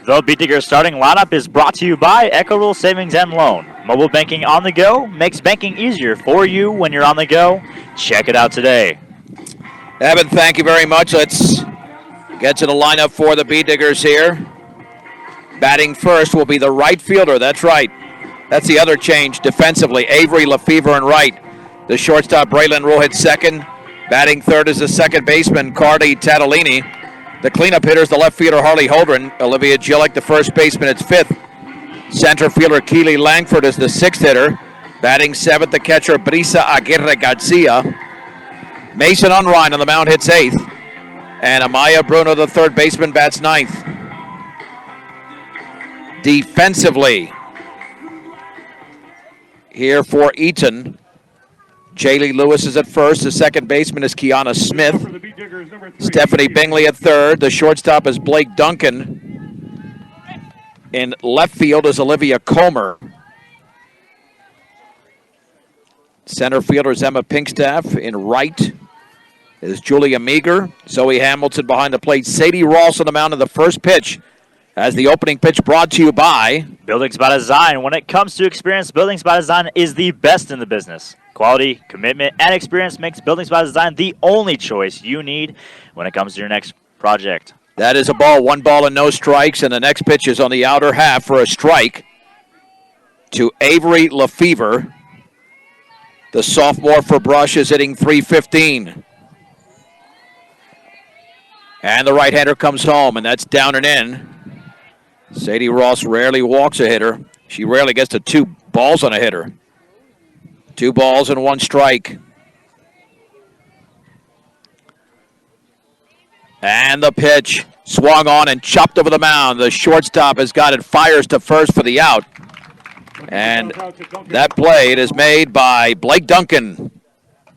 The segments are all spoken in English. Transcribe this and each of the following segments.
The Beat Digger starting lineup is brought to you by Echo Rule Savings and Loan. Mobile banking on the go makes banking easier for you when you're on the go. Check it out today. Evan, thank you very much. Let's get to the lineup for the Beat Diggers here. Batting first will be the right fielder. That's right. That's the other change defensively. Avery Lefevre in right. The shortstop, Braylon Rule, hits second. Batting third is the second baseman, Carly Tatalini. The cleanup hitter is the left fielder, Harley Holdren. Olivia Gillick, the first baseman, it's fifth. Center fielder, Keeley Langford, is the sixth hitter. Batting seventh, the catcher, Barissa Aguirre Garcia. Mason Unrein on the mound hits eighth. And Amaya Bruno, the third baseman, bats ninth. Defensively, here for Eaton, Jaylee Lewis is at first. The second baseman is Keanu Smith. Stephanie Bingley at third. The shortstop is Blake Duncan. In left field is Olivia Comer. Center fielder is Emma Pinkstaff. In right is Julia Meager. Zoe Hamilton behind the plate. Sadie Ross on the mound of the first pitch. As the opening pitch brought to you by Buildings by Design. When it comes to experience, Buildings by Design is the best in the business. Quality, commitment, and experience makes Buildings by Design the only choice you need when it comes to your next project. That is a ball, 1 ball and no strikes, and the next pitch is on the outer half for a strike to Avery Lefevre. The sophomore for Brush is hitting .315. And the right-hander comes home, and that's down and in. Sadie Ross rarely walks a hitter. She rarely gets to 2 balls on a hitter. 2 balls and 1 strike. And the pitch swung on and chopped over the mound. The shortstop has got it, fires to first for the out. And that play is made by Blake Duncan.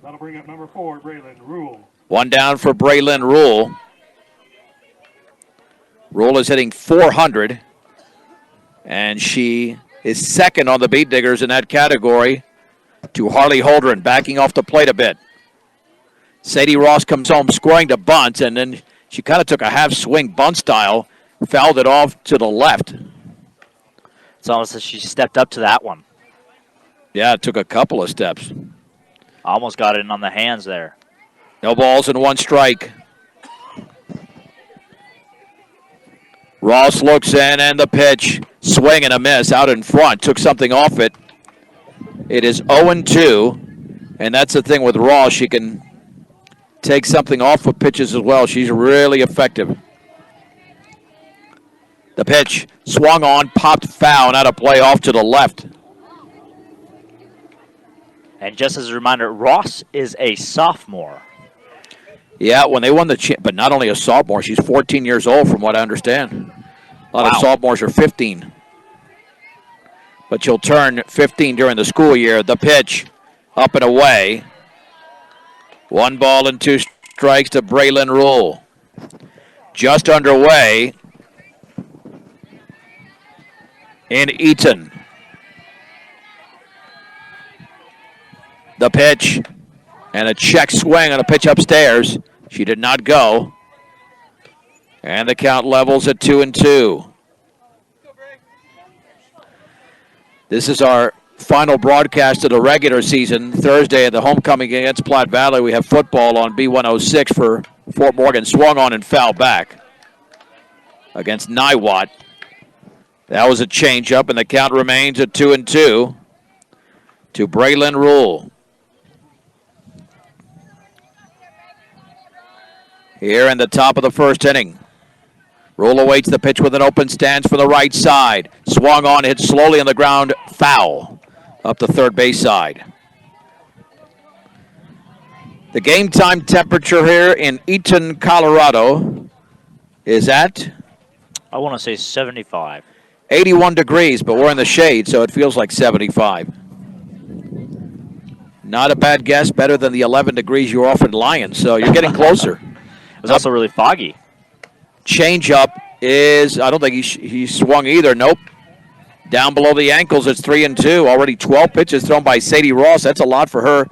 That'll bring up number 4, Braylon Rule. 1 down for Braylon Rule. Rule is hitting .400. And she is second on the Beat Diggers in that category to Harley Holdren, backing off the plate a bit. Sadie Ross comes home scoring to bunt, and then she kind of took a half-swing bunt style, fouled it off to the left. It's almost as she stepped up to that one. Yeah, it took a couple of steps. Almost got it in on the hands there. No balls and 1 strike. Ross looks in, and the pitch, swing and a miss out in front, took something off it. It is 0-2, and that's the thing with Ross. She can take something off of pitches as well. She's really effective. The pitch swung on, popped foul, and out of play off to the left. And just as a reminder, Ross is a sophomore. Yeah, when they won the but not only a sophomore, she's 14 years old from what I understand. A lot of sophomores are 15. But she'll turn 15 during the school year. The pitch up and away. 1 ball and 2 strikes to Braylon Rule. Just underway in Eaton. The pitch and a check swing on a pitch upstairs. She did not go. And the count levels at 2-2. This is our final broadcast of the regular season. Thursday at the homecoming against Platte Valley, we have football on B106 for Fort Morgan. Swung on and fouled back against Niwot. That was a changeup, and the count remains at 2-2 to Braylon Rule. Here in the top of the first inning. Rule awaits the pitch with an open stance from the right side. Swung on, hit slowly on the ground, foul up the third base side. The game time temperature here in Eaton, Colorado is at? I want to say 75. 81 degrees, but we're in the shade, so it feels like 75. Not a bad guess, better than the 11 degrees you were off in Lyons, so you're getting closer. It was also really foggy. Changeup is, I don't think he swung either. Nope. Down below the ankles, it's 3-2. Already 12 pitches thrown by Sadie Ross. That's a lot for her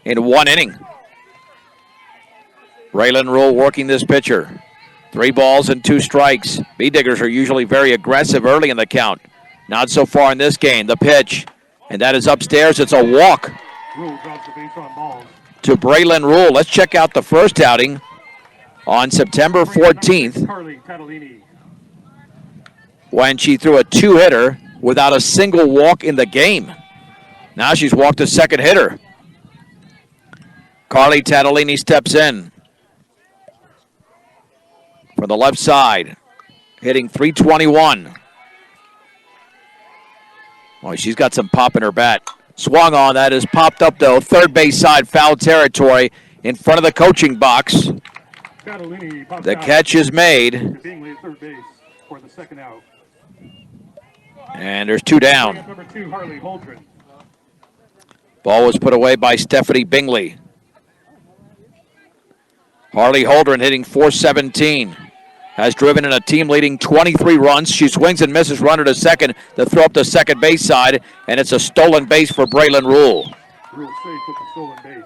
in 1 inning. Braylon Rule working this pitcher. 3 balls and 2 strikes. B-Diggers are usually very aggressive early in the count. Not so far in this game. The pitch, and that is upstairs. It's a walk Rule drops the base on balls. to Braylon Rule. Let's check out the first outing on September 14th Carly Catalini. when she threw a 2-hitter without a single walk in the game. Now she's walked a second hitter. Carly Tatalini steps in from the left side, hitting .321. Boy, she's got some pop in her bat. Swung on, that is popped up though. Third base side, foul territory in front of the coaching box. Catalini pops The out catch is made, to Bingley at third base for the second out. and there's 2 down. Number 2, Harley Holdren. Ball was put away by Stephanie Bingley. Harley Holdren hitting .417. Has driven in a team-leading 23 runs. She swings and misses, runner to second to throw up the second base side, and it's a stolen base for Braylon Rule. Rule safe with the stolen base.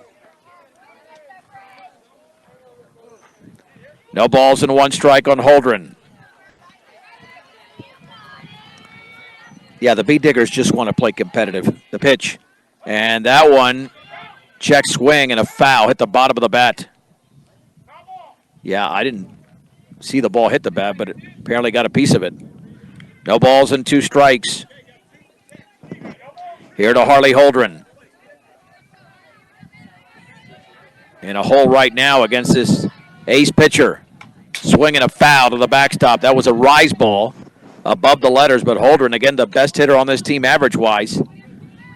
No balls and 1 strike on Holdren. Yeah, the B-Diggers just want to play competitive. The pitch, and that one, check swing and a foul, hit the bottom of the bat. Yeah, I didn't see the ball hit the bat, but it apparently got a piece of it. No balls and 2 strikes. Here to Harley Holdren. In a hole right now against this ace pitcher. Swinging a foul to the backstop. That was a rise ball above the letters, but Holdren, again, the best hitter on this team average-wise.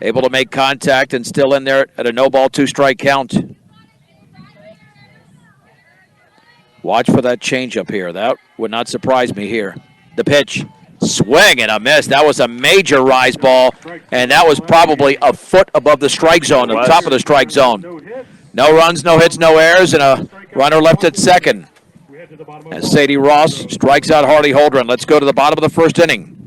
Able to make contact and still in there at a no-ball, 2-strike count. Watch for that changeup here. That would not surprise me here. The pitch, swing and a miss. That was a major rise ball, and that was probably a foot above the strike zone, the top of the strike zone. No runs, no hits, no errors, and a runner left at second. As Sadie Ross strikes out Harley Holdren. Let's go to the bottom of the first inning.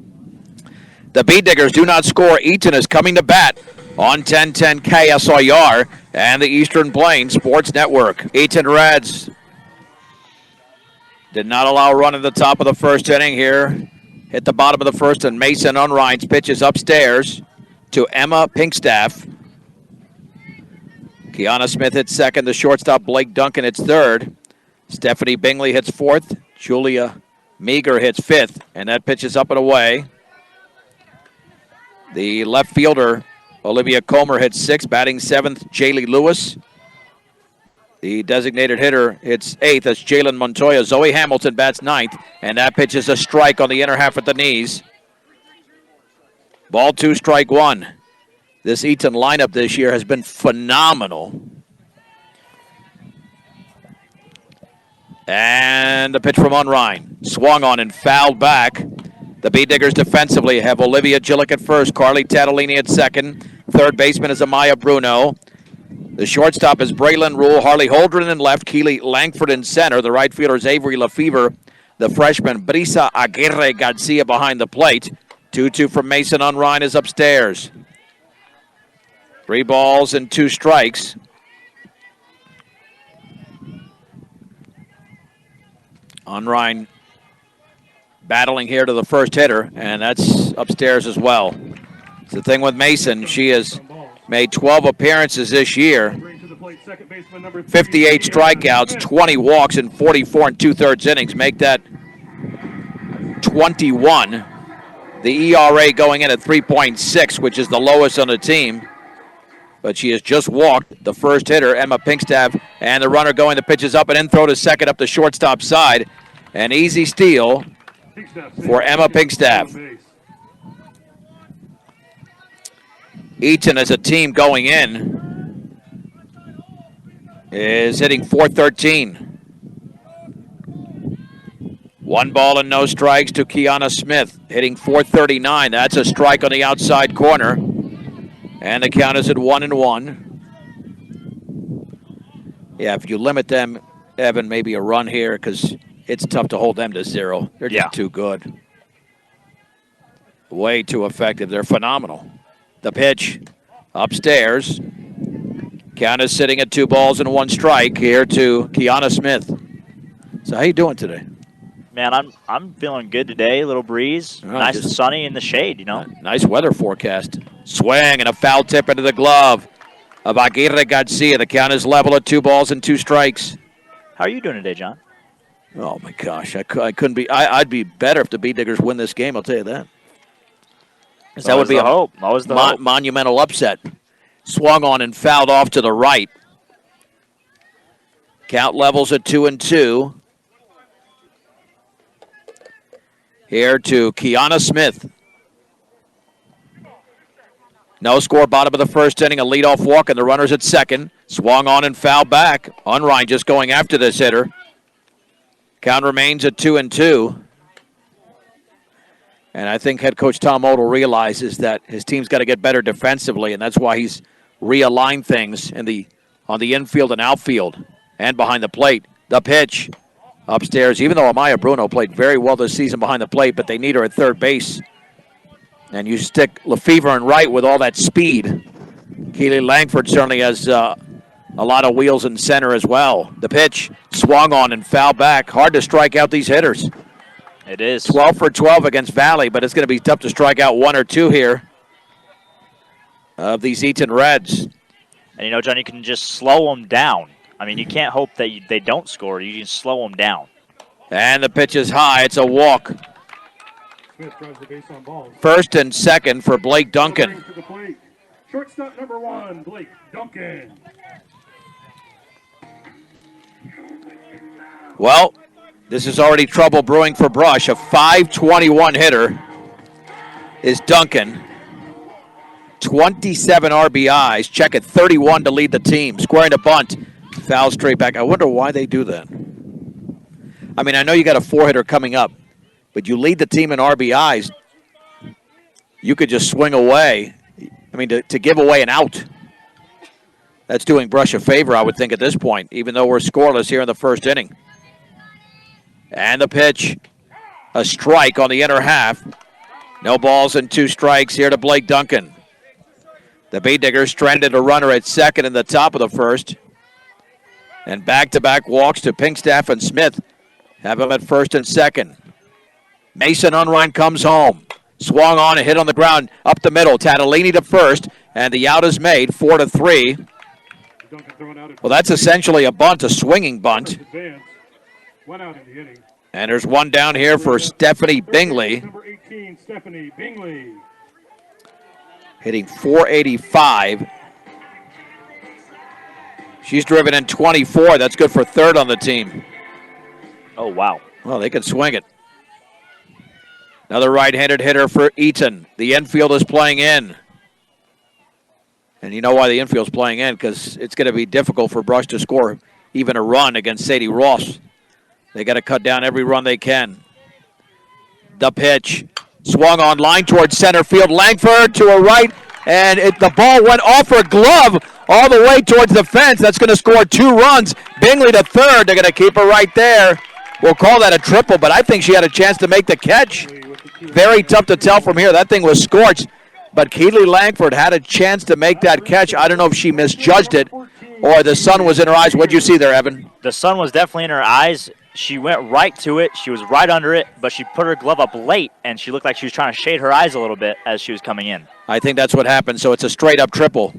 The B-Diggers do not score. Eaton is coming to bat on 1010 KSIR and the Eastern Plains Sports Network. Eaton Reds did not allow a run at the top of the first inning here. Hit the bottom of the first, and Mason Unrein's pitch is upstairs to Emma Pinkstaff. Keanu Smith hits second. The shortstop, Blake Duncan, hits third. Stephanie Bingley hits fourth. Julia Meager hits fifth, and that pitch is up and away. The left fielder, Olivia Comer, hits sixth. Batting seventh, Jaylee Lewis. The designated hitter hits eighth. That's Jalen Montoya. Zoe Hamilton bats ninth, and that pitch is a strike on the inner half at the knees. Ball 2, strike 1. This Eaton lineup this year has been phenomenal. And the pitch from Unrein. Swung on and fouled back. The B-Diggers defensively have Olivia Gillick at first, Carly Tatalini at second. Third baseman is Amaya Bruno. The shortstop is Braylon Rule. Harley Holdren in left, Keeley Langford in center. The right fielder is Avery Lefevre. The freshman, Barissa Aguirre Garcia behind the plate. 2-2 from Mason Unrein is upstairs. 3 balls and 2 strikes. Unrein battling here to the first hitter, and that's upstairs as well. It's the thing with Mason. She has made 12 appearances this year, 58 strikeouts, 20 walks, and 44 2/3 innings. Make that 21. The ERA going in at 3.6, which is the lowest on the team. But she has just walked the first hitter, Emma Pinkstaff, and the runner going, the pitch is up and in, throw to second up the shortstop side. An easy steal for Emma Pinkstaff. Eaton, as a team going in, is hitting .413. 1 ball and no strikes to Keanu Smith, hitting .439. That's a strike on the outside corner. And the count is at 1-1. Yeah, if you limit them, Evan, maybe a run here, because it's tough to hold them to 0. They're just too good. Way too effective. They're phenomenal. The pitch upstairs. Count is sitting at 2 balls and 1 strike here to Keanu Smith. So how you doing today? Man, I'm feeling good today. A little breeze, nice and sunny in the shade, you know. Nice weather forecast. Swing and a foul tip into the glove of Aguirre Garcia. The count is level at 2 balls and 2 strikes. How are you doing today, John? Oh my gosh, I couldn't be. I'd be better if the Bee Diggers win this game. I'll tell you that. That would be a hope. Always the hope. Monumental upset. Swung on and fouled off to the right. Count levels at 2-2. Here to Keanu Smith. No score, bottom of the first inning. A leadoff walk, and the runner's at second. Swung on and fouled back. Unrein just going after this hitter. Count remains at 2-2. And I think head coach Tom Odell realizes that his team's got to get better defensively, and that's why he's realigned things on the infield and outfield and behind the plate. The pitch. Upstairs, even though Amaya Bruno played very well this season behind the plate, but they need her at third base. And you stick Lefevre in right with all that speed. Keeley Langford certainly has a lot of wheels in center as well. The pitch swung on and fouled back. Hard to strike out these hitters. It is. 12 for 12 against Valley, but it's going to be tough to strike out 1 or 2 here of these Eaton Reds. And, you know, John, you can just slow them down. I mean, you can't hope that they don't score. You can slow them down. And the pitch is high. It's a walk. Smith drives the base on balls. First and second for Blake Duncan. To the plate. Shortstop number 1, Blake Duncan. Well, this is already trouble brewing for Brush. A .521 hitter is Duncan. 27 RBIs. Check it, 31 to lead the team. Squaring a bunt. Foul straight back. I wonder why they do that. I mean, I know you got a 4-hitter coming up, but you lead the team in RBIs. You could just swing away. I mean, to give away an out. That's doing Brush a favor, I would think, at this point, even though we're scoreless here in the first inning. And the pitch, a strike on the inner half. No balls and 2 strikes here to Blake Duncan. The Bee Diggers stranded a runner at second in the top of the first. And back-to-back walks to Pinkstaff and Smith. Have them at first and second. Mason Unrein comes home. Swung on and hit on the ground up the middle. Tatalini to first, and the out is made, 4-3. Well, that's essentially a bunt, a swinging bunt. One out in the inning. And there's one down here for Stephanie Bingley. Number 18, Stephanie Bingley. Hitting .485. She's driven in 24. That's good for third on the team. Oh, wow. Well, they can swing it. Another right-handed hitter for Eaton. The infield is playing in. And you know why the infield's playing in? Because it's going to be difficult for Brush to score even a run against Sadie Ross. They got to cut down every run they can. The pitch. Swung on line towards center field. Langford to a right. And the ball went off her glove all the way towards the fence. That's going to score 2 runs. Bingley to third. They're going to keep her right there. We'll call that a triple, but I think she had a chance to make the catch. Very tough to tell from here. That thing was scorched. But Keeley Langford had a chance to make that catch. I don't know if she misjudged it or the sun was in her eyes. What'd you see there, Evan? The sun was definitely in her eyes. She went right to it. She was right under it, but she put her glove up late, and she looked like she was trying to shade her eyes a little bit as she was coming in. I think that's what happened, so it's a straight-up triple.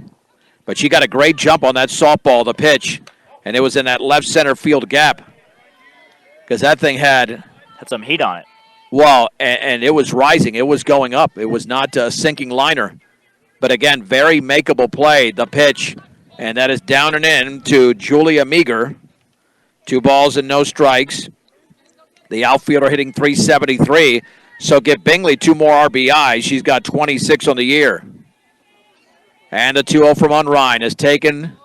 But she got a great jump on that softball, the pitch, and it was in that left center field gap because that thing had some heat on it. Well, and it was rising. It was going up. It was not a sinking liner. But again, very makeable play, the pitch. And that is down and in to Julia Meager. 2 balls and no strikes. The outfielder hitting .373. So give Bingley 2 more RBIs. She's got 26 on the year. And the 2-0 from Unrein is taken,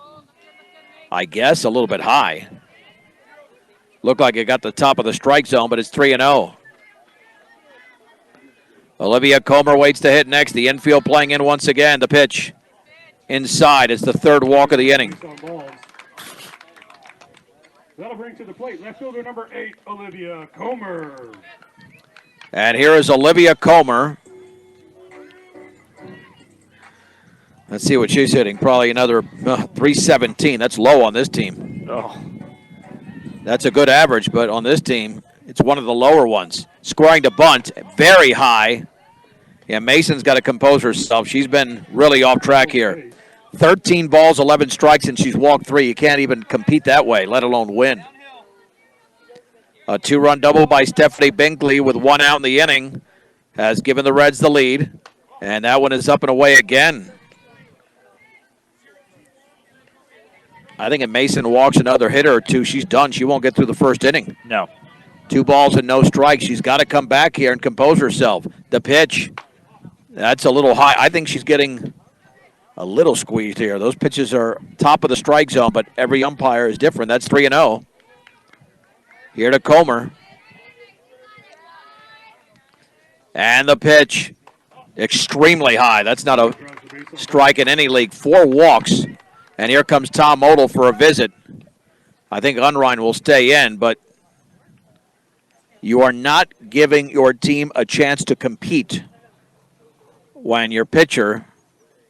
I guess, a little bit high. Looked like it got the top of the strike zone, but it's 3-0. Olivia Comer waits to hit next. The infield playing in once again. The pitch inside. It's the 3rd walk of the inning. That'll bring to the plate left fielder number 8, Olivia Comer. And here is Olivia Comer. Let's see what she's hitting. Probably another .317. That's low on this team. Oh. That's a good average, but on this team, It's one of the lower ones. Scoring to bunt, very high. Yeah, Mason's got to compose herself. She's been really off track here. 13 balls, 11 strikes, and she's walked 3. You can't even compete that way, let alone win. A 2-run double by Stephanie Bingley with 1 out in the inning has given the Reds the lead. And that one is up and away again. I think if Mason walks another hitter or 2, she's done. She won't get through the first inning. No. 2 balls and no strikes. She's got to come back here and compose herself. The pitch, that's a little high. I think she's getting a little squeezed here. Those pitches are top of the strike zone, but every umpire is different. That's 3-0. Here to Comer. And the pitch, extremely high. That's not a strike in any league. 4 walks. And here comes Tom Odell for a visit. I think Unrein will stay in, but you are not giving your team a chance to compete when your pitcher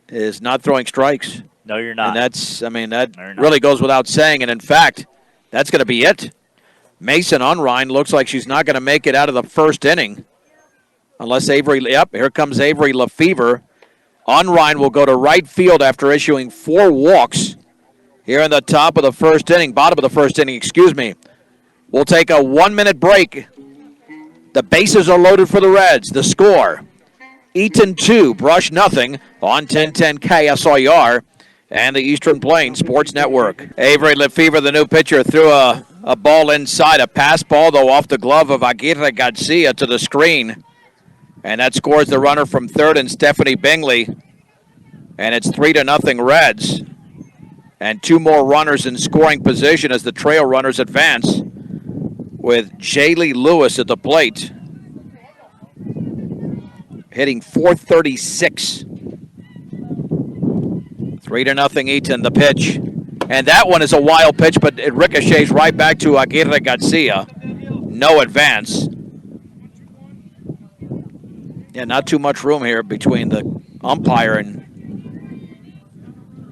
is not throwing strikes. No, you're not. And that really goes without saying. And in fact, that's going to be it. Mason Unrein looks like she's not going to make it out of the first inning. Unless Avery, here comes Avery Lefevre. Unrein will go to right field after issuing 4 walks here in the top of the first inning, bottom of the first inning, excuse me. We'll take a 1-minute break. The bases are loaded for the Reds. The score, Eaton 2, Brush nothing on 1010 KSIR and the Eastern Plains Sports Network. Avery Lefevre, the new pitcher, threw a ball inside, a pass ball, though, off the glove of Aguirre Garcia to the screen. And that scores the runner from third and Stephanie Bingley. And it's 3-0 Reds. And 2 more runners in scoring position as the trail runners advance with Jaylee Lewis at the plate. Hitting .436. 3-0 Eaton, the pitch. And that one is a wild pitch, but it ricochets right back to Aguirre Garcia. No advance. Yeah, not too much room here between the umpire and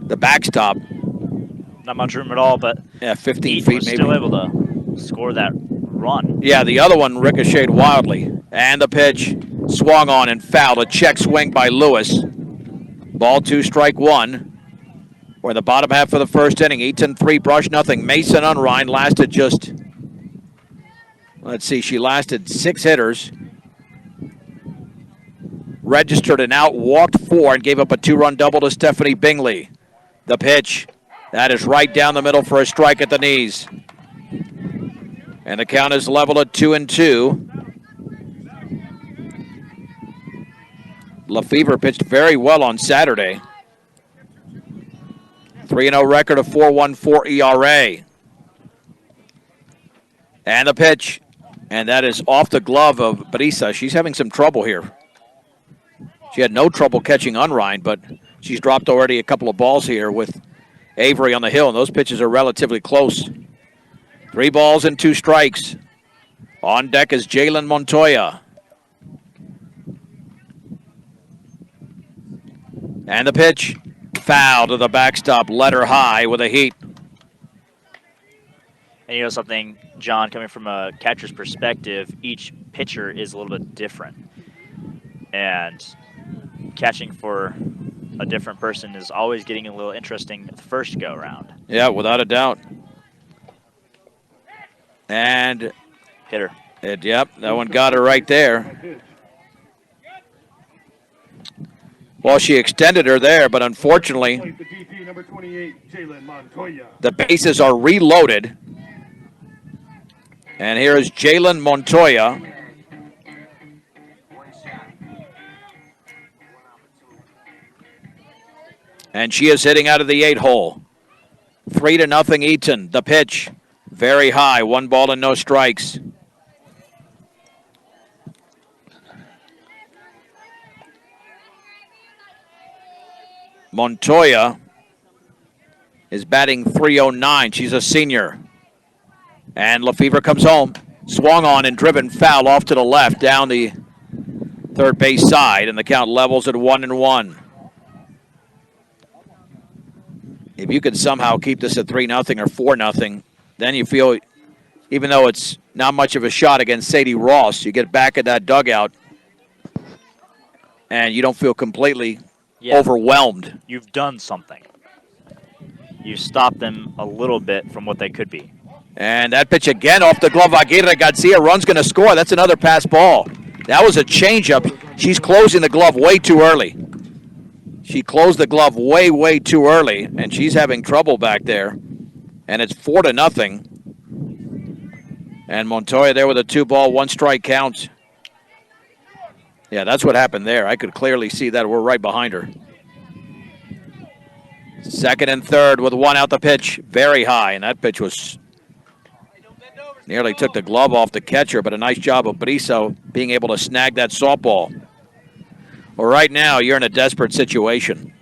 the backstop. Not much room at all, but yeah, 15 Eaton feet was maybe. still able to score that run. Yeah, the other one ricocheted wildly. And the pitch swung on and fouled. A check swing by Lewis. Ball 2, strike 1. We're in the bottom half of the first inning. Eaton 3, Brush nothing. Mason Unrein lasted just, let's see, she lasted 6 hitters. Registered an out, walked 4, and gave up a 2-run double to Stephanie Bingley. The pitch, that is right down the middle for a strike at the knees. And the count is level at 2-2. Lefevre pitched very well on Saturday. 3-0 record, of 4.14 ERA. And the pitch, and that is off the glove of Barissa. She's having some trouble here. She had no trouble catching Unrein, but she's dropped already a couple of balls here with Avery on the hill, and those pitches are relatively close. 3 balls and 2 strikes. On deck is Jalen Montoya. And the pitch, foul to the backstop, let her high with a heat. And you know something, John, coming from a catcher's perspective, each pitcher is a little bit different. And catching for a different person is always getting a little interesting the first go around. Yeah, without a doubt. And hit her. Yep, that one got her right there. Well, she extended her there, but unfortunately, the bases are reloaded. And here is Jalen Montoya. And she is hitting out of the 8-hole. 3-0 Eaton. The pitch, very high. 1 ball and no strikes. Montoya is batting .309. She's a senior. And Lefevre comes home. Swung on and driven foul off to the left down the third base side. And the count levels at 1-1. If you could somehow keep this at 3-0 or 4-0, then you feel, even though it's not much of a shot against Sadie Ross. You get back at that dugout, and you don't feel completely overwhelmed. You've done something. You stopped them a little bit from what they could be. And that pitch again off the glove. Aguirre Garcia runs going to score. That's another pass ball. That was a changeup. She's closing the glove way too early. She closed the glove way, way too early, and she's having trouble back there. And it's 4-0. And Montoya there with a 2-ball, 1-strike count. Yeah, that's what happened there. I could clearly see that. We're right behind her. Second and third with 1 out the pitch. Very high, and that pitch was nearly took the glove off the catcher, but a nice job of Barissa being able to snag that softball. Well, right now, you're in a desperate situation.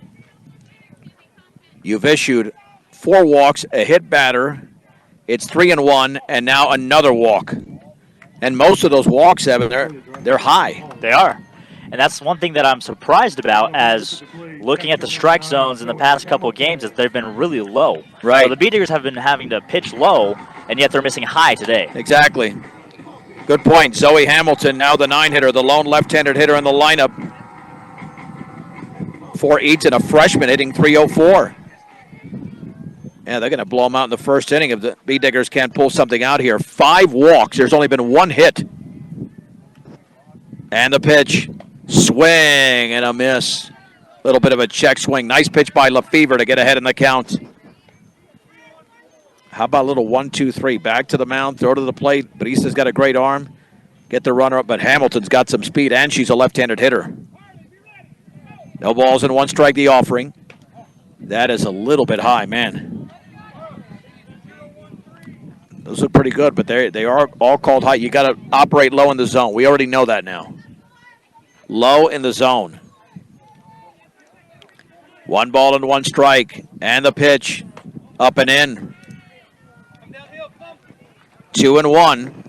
You've issued 4 walks, a hit batter. It's 3-1, and now another walk. And most of those walks, Evan, they're high. They are. And that's one thing that I'm surprised about as looking at the strike zones in the past couple of games is they've been really low. Right. So the B-Diggers have been having to pitch low, and yet they're missing high today. Exactly. Good point. Zoe Hamilton, now the 9-hitter, the lone left-handed hitter in the lineup for Eaton, a freshman hitting .304. Yeah, they're going to blow them out in the first inning if the B-Diggers can't pull something out here. 5 walks. There's only been 1 hit. And the pitch. Swing and a miss. Little bit of a check swing. Nice pitch by Lefevre to get ahead in the count. How about a little 1-2-3? Back to the mound, throw to the plate. Barissa's got a great arm. Get the runner up, but Hamilton's got some speed, and she's a left-handed hitter. No balls and 1 strike, the offering. That is a little bit high, man. Those look pretty good, but they are all called high. You got to operate low in the zone. We already know that now. Low in the zone. 1 ball and 1 strike. And the pitch. Up and in. 2-1.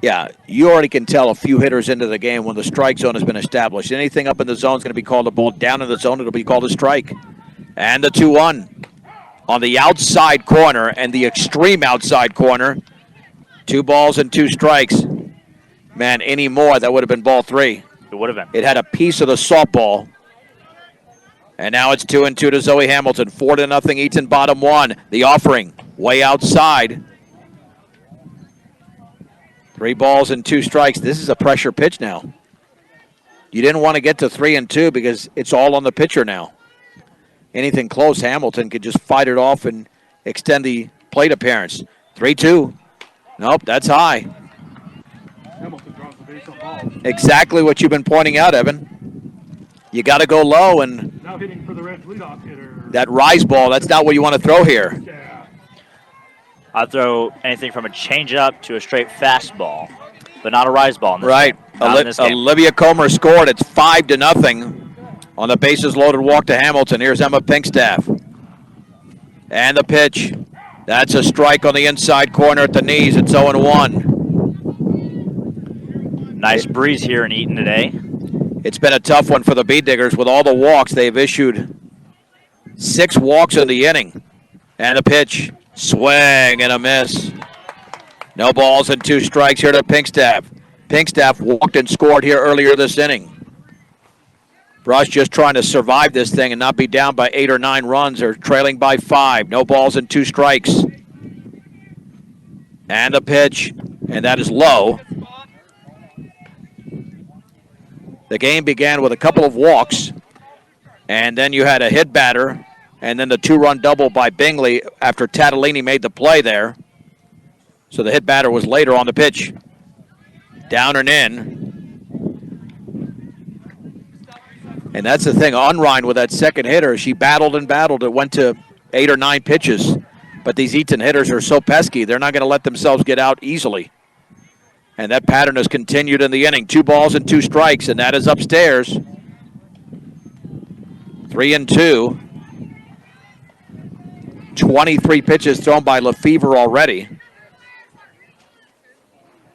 Yeah, you already can tell a few hitters into the game when the strike zone has been established. Anything up in the zone is going to be called a ball. Down in the zone, it'll be called a strike. And the 2-1. On the outside corner and the extreme outside corner. 2 balls and 2 strikes. Man, any more, that would have been ball 3. It would have been. It had a piece of the softball. And now it's 2-2 to Zoe Hamilton. 4-0 Eaton, bottom 1. The offering, way outside. 3 balls and 2 strikes. This is a pressure pitch now. You didn't want to get to 3-2 because it's all on the pitcher now. Anything close, Hamilton could just fight it off and extend the plate appearance. 3-2. Nope, that's high. Hamilton draws the base on ball. Exactly what you've been pointing out, Evan. You got to go low, and Now hitting for the Reds leadoff hitter. that rise ball, that's not what you want to throw here. Yeah. I'd throw anything from a changeup to a straight fastball, but not a rise ball in this Right. game. Not in this game. Olivia Comer scored. It's 5-0 on the bases loaded walk to Hamilton. Here's Emma Pinkstaff. And the pitch. That's a strike on the inside corner at the knees. It's 0-1. Nice breeze here in Eaton today. It's been a tough one for the B-Diggers. With all the walks, they've issued 6 walks in the inning. And the pitch. Swing and a miss. No balls and 2 strikes here to Pinkstaff. Pinkstaff walked and scored here earlier this inning. Brush just trying to survive this thing and not be down by 8 or 9 runs or trailing by 5. No balls and 2 strikes. And the pitch. And that is low. The game began with a couple of walks. And then you had a hit batter. And then the 2-run double by Bingley after Tatalini made the play there. So the hit batter was later on the pitch. Down and in. And that's the thing, Unrein with that second hitter, she battled and battled. It went to 8 or 9 pitches. But these Eaton hitters are so pesky, they're not going to let themselves get out easily. And that pattern has continued in the inning. 2 balls and 2 strikes, and that is upstairs. 3-2. 23 pitches thrown by Lefevre already.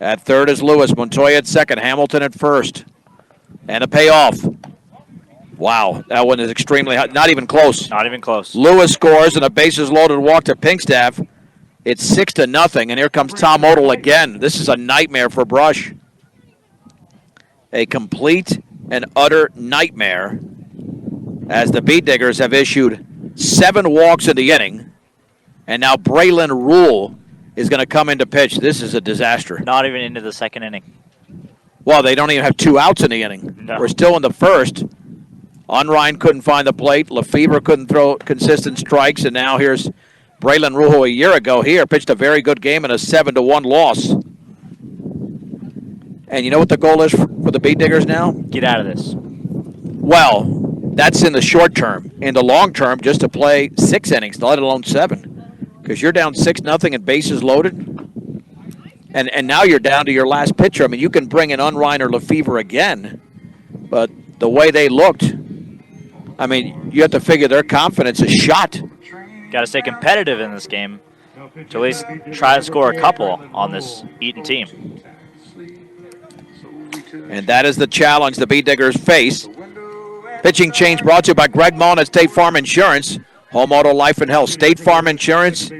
At third is Lewis. Montoya at second. Hamilton at first. And a payoff. Wow, that one is extremely hot. Not even close. Not even close. Lewis scores and a bases loaded walk to Pinkstaff. It's 6-0, and here comes Tom Odell again. This is a nightmare for Brush. A complete and utter nightmare, as the Beat Diggers have issued 7 walks in the inning, and now Braylon Rule is going to come into pitch. This is a disaster. Not even into the second inning. Well, they don't even have 2 outs in the inning. No. We're still in the first. Unrein couldn't find the plate. Lefevre couldn't throw consistent strikes, and now here's Braylon Rule a year ago here. Pitched a very good game in a 7-1 loss. And you know what the goal is for the Beat Diggers now? Get out of this. Well, that's in the short term. In the long term, just to play 6 innings, let alone 7. Because you're down 6-0 and bases loaded. And now you're down to your last pitcher. I mean, you can bring in Unrein or Lefevre again. But the way they looked, I mean, you have to figure their confidence is shot. Got to stay competitive in this game to at least try to score a couple on this Eaton team. And that is the challenge the Beat Diggers face. Pitching change brought to you by Greg Mullen at State Farm Insurance. Home, auto, life, and health. State Farm Insurance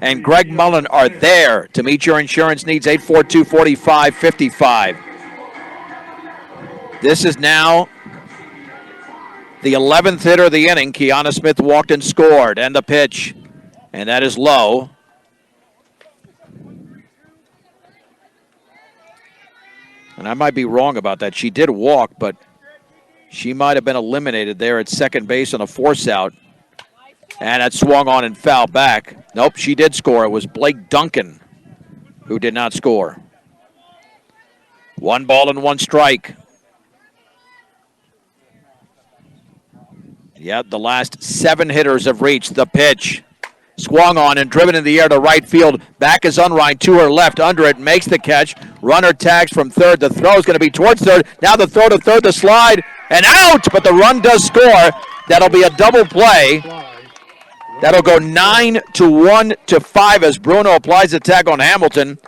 and Greg Mullen are there to meet your insurance needs. 842-4555. This is now the 11th hitter of the inning. Keanu Smith walked and scored. And the pitch. And that is low. And I might be wrong about that. She did walk, but she might have been eliminated there at second base on a force out. And that swung on and foul back. Nope, she did score. It was Blake Duncan who did not score. 1 ball and 1 strike. Yep, the last 7 hitters have reached the pitch. Swung on and driven in the air to right field. Back is Unrein to her left. Under it, makes the catch. Runner tags from third. The throw is going to be towards third. Now the throw to third, the slide, and out! But the run does score. That'll be a double play. That'll go 9-1-5 as Bruno applies the tag on Hamilton.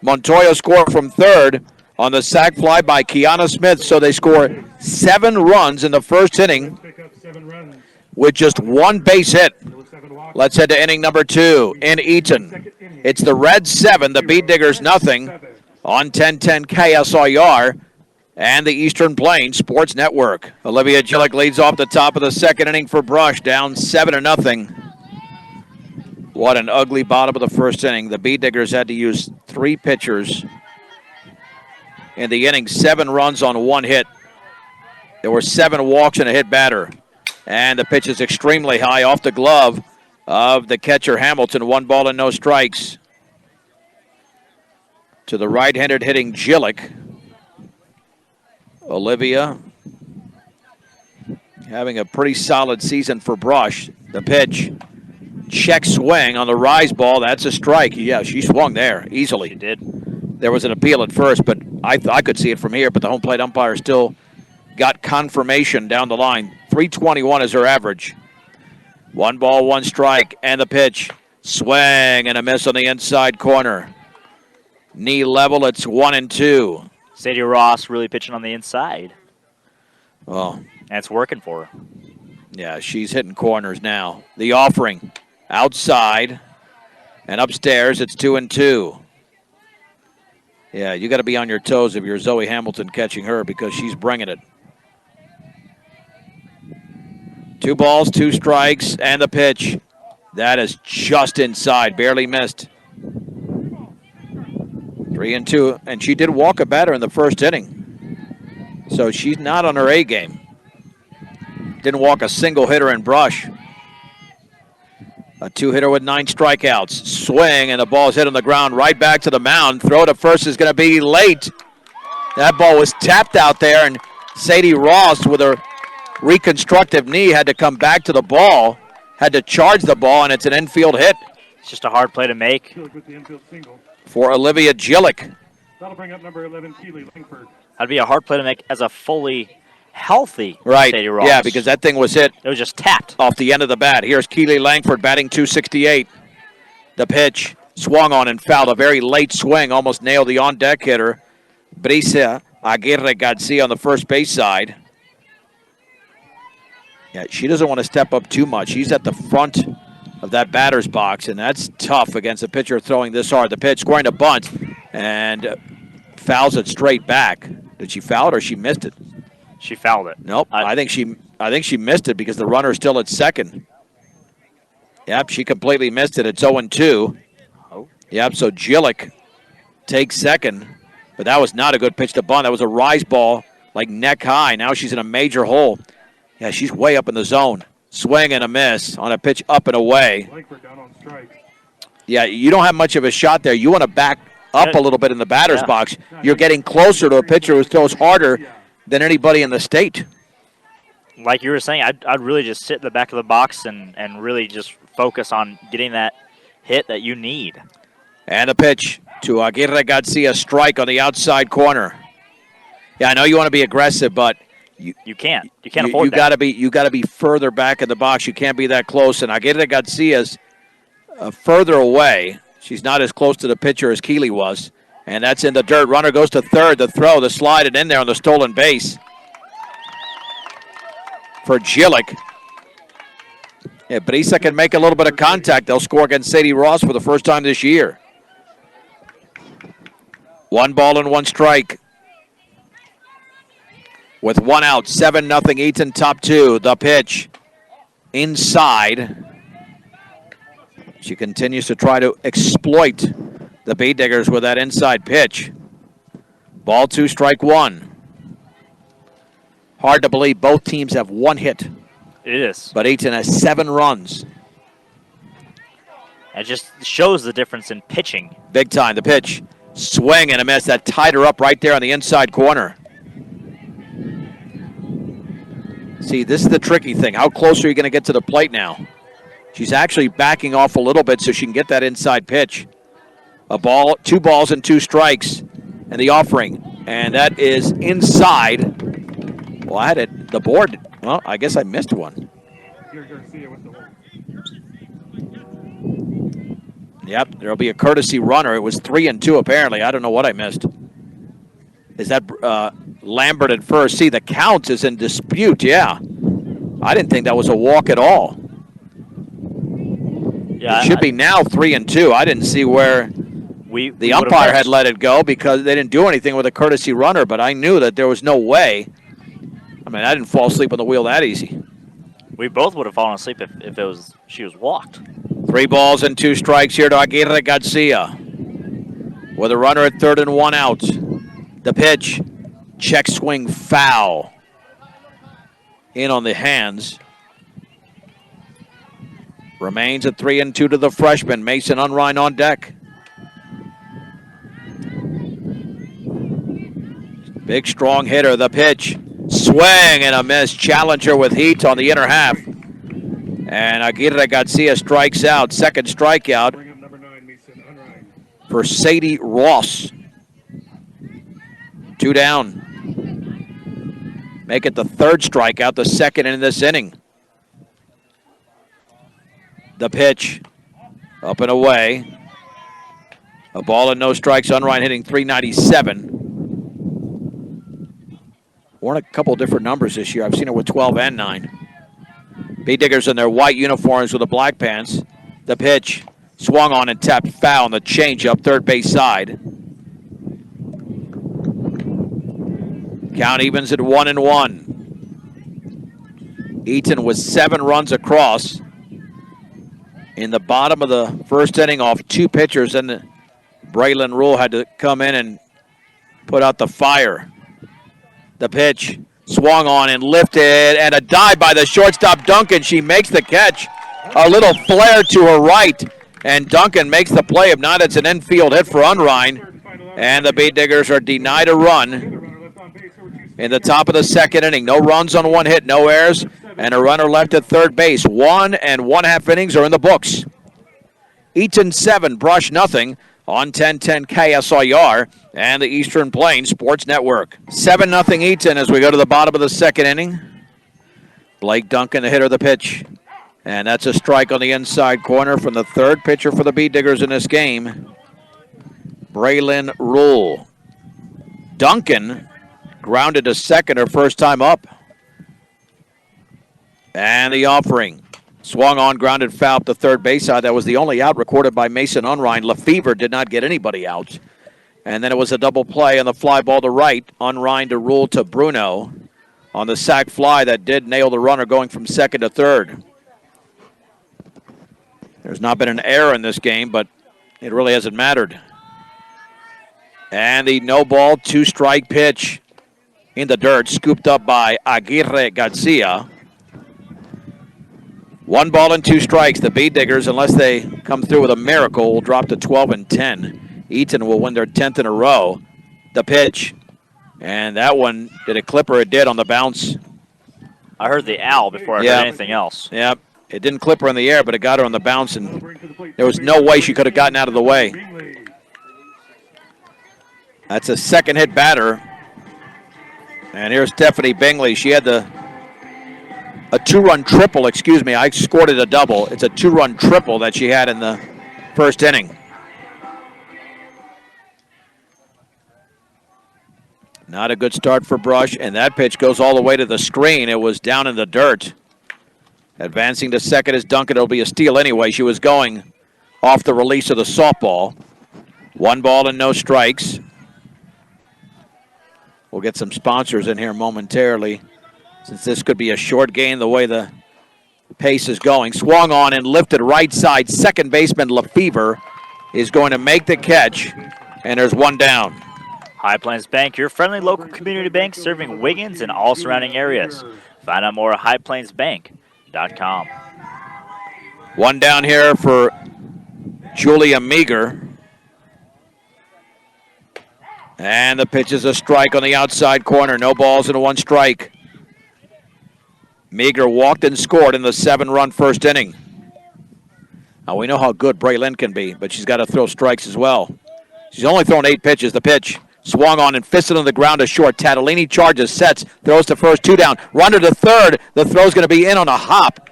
Montoya scored from third on the sac fly by Keanu Smith. So they score 7 runs in the first inning with just 1 base hit. Let's head to inning number 2 in Eaton. It's the Reds 7, the Beat Diggers nothing on 1010 KSIR and the Eastern Plains Sports Network. Olivia Gillick leads off the top of the second inning for Brush, down 7-0. What an ugly bottom of the first inning. The Beat Diggers had to use 3 pitchers in the inning, 7 runs on 1 hit. There were 7 walks and a hit batter. And the pitch is extremely high off the glove of the catcher Hamilton. 1 ball and no strikes. To the right-handed hitting Gillick. Olivia having a pretty solid season for Brush. The pitch. Check swing on the rise ball. That's a strike. Yeah, she swung there easily. She did. There was an appeal at first, but I could see it from here, but the home plate umpire still got confirmation down the line. 321 is her average. 1 ball, 1 strike, and the pitch. Swing and a miss on the inside corner. Knee level, it's 1-2. Sadie Ross really pitching on the inside. Well, and it's working for her. Yeah, she's hitting corners now. The offering outside and upstairs, it's 2-2. Yeah, you got to be on your toes if you're Zoe Hamilton catching her because she's bringing it. 2 balls, 2 strikes, and the pitch. That is just inside, barely missed. 3-2, and she did walk a batter in the first inning. So she's not on her A game. Didn't walk a single hitter in Brush. A 2-hitter with 9 strikeouts. Swing, and the ball's hit on the ground right back to the mound. Throw to first is going to be late. That ball was tapped out there, and Sadie Ross with her reconstructive knee had to come back to the ball, had to charge the ball, and it's an infield hit. It's just a hard play to make. For Olivia Gillick. That'll bring up number 11, Keeley Langford. That'd be a hard play to make as a fully healthy Sadie Ross. Yeah, because that thing was hit. It was just tapped off the end of the bat. Here's Keeley Langford batting .268. The pitch swung on and fouled. A very late swing, almost nailed the on-deck hitter. Barissa Aguirre Garcia on the first base side. Yeah, she doesn't want to step up too much. She's at the front of that batter's box, and that's tough against a pitcher throwing this hard. The pitch, scoring a bunt, and fouls it straight back. Did she foul it or she missed it? She fouled it. Nope. I think she missed it because the runner's still at second. Yep, she completely missed it. It's 0-2. Oh. Yep, so Gillick takes second, but that was not a good pitch to bunt. That was a rise ball, like neck high. Now she's in a major hole. Yeah, she's way up in the zone. Swing and a miss on a pitch up and away. Langford down on strike. Yeah, you don't have much of a shot there. You want to back up a little bit in the batter's box. You're getting closer to a pitcher who throws harder than anybody in the state. Like you were saying, I'd really just sit in the back of the box and really just focus on getting that hit that you need. And a pitch to Aguirre Garcia, strike on the outside corner. Yeah, I know you want to be aggressive, but you can't afford that. You got to be further back in the box. You can't be that close. And Aguirre Garcia's further away. She's not as close to the pitcher as Keeley was. And that's in the dirt. Runner goes to third. The throw, the slide, and in there on the stolen base for Gillick. Yeah, Barissa can make a little bit of contact. They'll score against Sadie Ross for the first time this year. 1 ball and 1 strike. With 1 out, 7-0 Eaton, top 2. The pitch inside. She continues to try to exploit the Bee Diggers with that inside pitch. Ball 2, strike 1. Hard to believe both teams have 1 hit. It is. But Eaton has 7 runs. It just shows the difference in pitching. Big time. The pitch. Swing and a miss. That tied her up right there on the inside corner. See, this is the tricky thing. How close are you going to get to the plate now? She's actually backing off a little bit so she can get that inside pitch. 2 balls and 2 strikes. And the offering. And that is inside. Well, I had it. The board. Well, I guess I missed one. Yep, there'll be a courtesy runner. It was 3-2 apparently. I don't know what I missed. Is that Lambert at first? See, the count is in dispute. Yeah, I didn't think that was a walk at all. Yeah, it should be now 3-2. I didn't see where the umpire had let it go because they didn't do anything with a courtesy runner. But I knew that there was no way. I mean, I didn't fall asleep on the wheel that easy. We both would have fallen asleep if she was walked. 3 balls and 2 strikes here to Aguirre Garcia. With a runner at third and 1 out. The pitch, check swing foul. In on the hands. Remains at 3-2 to the freshman. Mason Unrein on deck. Big strong hitter. The pitch. Swing and a miss. Challenger with heat on the inner half. And Aguirre Garcia strikes out. Second strikeout for Sadie Ross. 2 down. Make it the 3rd strikeout, the 2nd in this inning. The pitch. Up and away. A ball and no strikes. Unrein hitting .397. Won a couple different numbers this year. I've seen her with 12 and 9. Bee Diggers in their white uniforms with the black pants. The pitch. Swung on and tapped foul on the changeup, third base side. Count evens at 1-1. Eaton with 7 runs across in the bottom of the first inning off 2 pitchers, and Braylon Rule had to come in and put out the fire. The pitch swung on and lifted, and a dive by the shortstop Duncan. She makes the catch. A little flare to her right, and Duncan makes the play. If not, it's an infield hit for Unrein, and the Bee Diggers are denied a run in the top of the 2nd inning. No runs on 1 hit, no errors, and a runner left at third base. 1 1/2 innings are in the books. Eaton 7, Brush nothing on 1010 KSIR and the Eastern Plains Sports Network. 7-0 Eaton as we go to the bottom of the 2nd inning. Blake Duncan, the hitter of the pitch. And that's a strike on the inside corner from the 3rd pitcher for the Bee Diggers in this game, Braylon Rule. Duncan grounded to second her first time up. And the offering. Swung on, grounded foul up the third base side. That was the only out recorded by Mason Unrein. Lefevre did not get anybody out. And then it was a double play on the fly ball to right. Unrein to Rule to Bruno on the sac fly that did nail the runner going from second to third. There's not been an error in this game, but it really hasn't mattered. And the no ball, 2-strike pitch in the dirt, scooped up by Aguirre Garcia. 1 ball and 2 strikes. The Bee Diggers, unless they come through with a miracle, will drop to 12-10. Eaton will win their 10th in a row. The pitch. And that one, did it clip her? It did on the bounce. I heard the owl before I heard anything else. Yep. It didn't clip her in the air, but it got her on the bounce, and there was no way she could have gotten out of the way. That's a second hit batter. And here's Stephanie Bingley. She had a 2-run triple, excuse me. I scored it a double. It's a 2-run triple that she had in the first inning. Not a good start for Brush, and that pitch goes all the way to the screen. It was down in the dirt. Advancing to second is Duncan. It'll be a steal anyway. She was going off the release of the softball. 1 ball and no strikes. We'll get some sponsors in here momentarily, since this could be a short game the way the pace is going. Swung on and lifted right side. Second baseman Lefevre is going to make the catch, and there's 1 down. High Plains Bank, your friendly local community bank serving Wiggins and all surrounding areas. Find out more at highplainsbank.com. 1 down here for Julia Meager. And the pitch is a strike on the outside corner. No balls and a 1 strike. Meager walked and scored in the 7-run first inning. Now we know how good Braylon can be, but she's got to throw strikes as well. She's only thrown 8 pitches. The pitch swung on and fisted on the ground to short. Tatalini charges, sets, throws to first, 2 down. Runner to third. The throw's going to be in on a hop.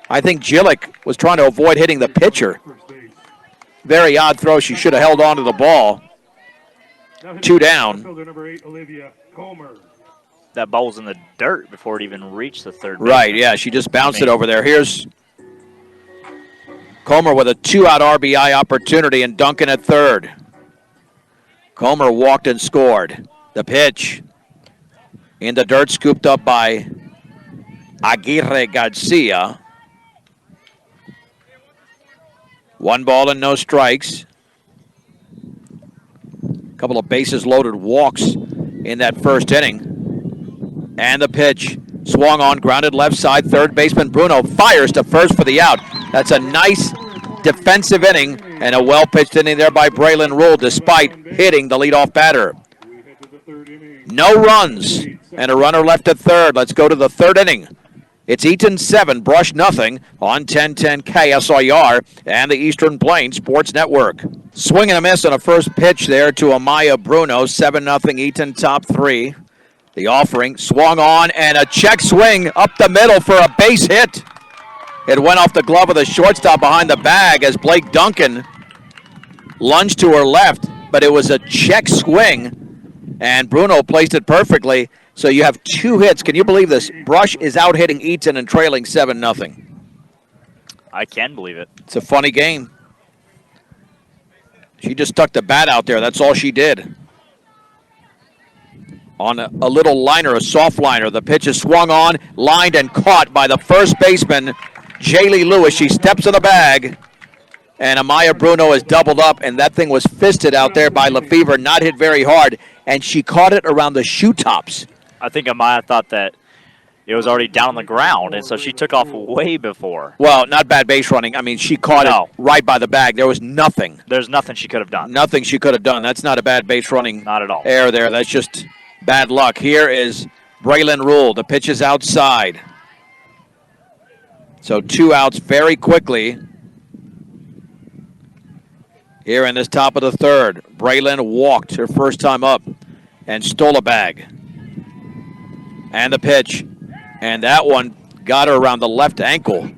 I think Jillick was trying to avoid hitting the pitcher. Very odd throw. She should have held on to the ball. 2 down. That ball was in the dirt before it even reached the third base. Right, yeah, she just bounced it over there. Here's Comer with a 2-out RBI opportunity and Duncan at third. Comer walked and scored. The pitch in the dirt, scooped up by Aguirre Garcia. 1 ball and no strikes. Couple of bases loaded walks in that first inning. And the pitch swung on, grounded left side. Third baseman Bruno fires to first for the out. That's a nice defensive inning and a well-pitched inning there by Braylon Rule despite hitting the leadoff batter. No runs and a runner left at third. Let's go to the third inning. It's Eaton 7, Brush nothing on 1010 KSIR and the Eastern Plains Sports Network. Swing and a miss on a first pitch there to Amaya Bruno. 7-0 Eaton, top 3. The offering swung on and a check swing up the middle for a base hit. It went off the glove of the shortstop behind the bag as Blake Duncan lunged to her left, but it was a check swing and Bruno placed it perfectly. So you have 2 hits. Can you believe this? Brush is out hitting Eaton and trailing 7-0. I can believe it. It's a funny game. She just stuck the bat out there. That's all she did. On a little liner, a soft liner. The pitch is swung on, lined, and caught by the first baseman, Jaylee Lewis. She steps in the bag, and Amaya Bruno is doubled up, and that thing was fisted out there by Lefevre, not hit very hard, and she caught it around the shoe tops. I think Amaya thought that it was already down on the ground, and so she took off way before. Well, not bad base running. I mean, she caught it right by the bag. There was nothing. There's nothing she could have done. Nothing she could have done. That's not a bad base running not at all. error there. That's just bad luck. Here is Braylon Rule. The pitch is outside. So 2 outs very quickly. Here in this top of the third, Braylon walked her first time up and stole a bag. And the pitch. And that one got her around the left ankle.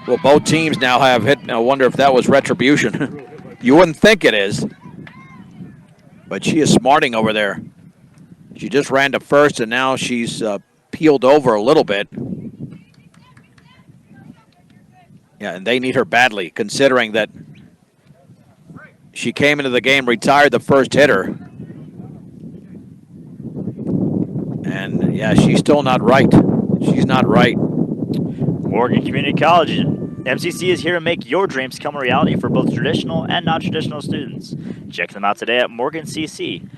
Well, both teams now have hit. I wonder if that was retribution. You wouldn't think it is. But she is smarting over there. She just ran to first, and now she's peeled over a little bit. Yeah, and they need her badly, considering that she came into the game, retired the first hitter. And, yeah, she's still not right. She's not right. Morgan Community College, MCC is here to make your dreams come a reality for both traditional and non-traditional students. Check them out today at morgancc.edu.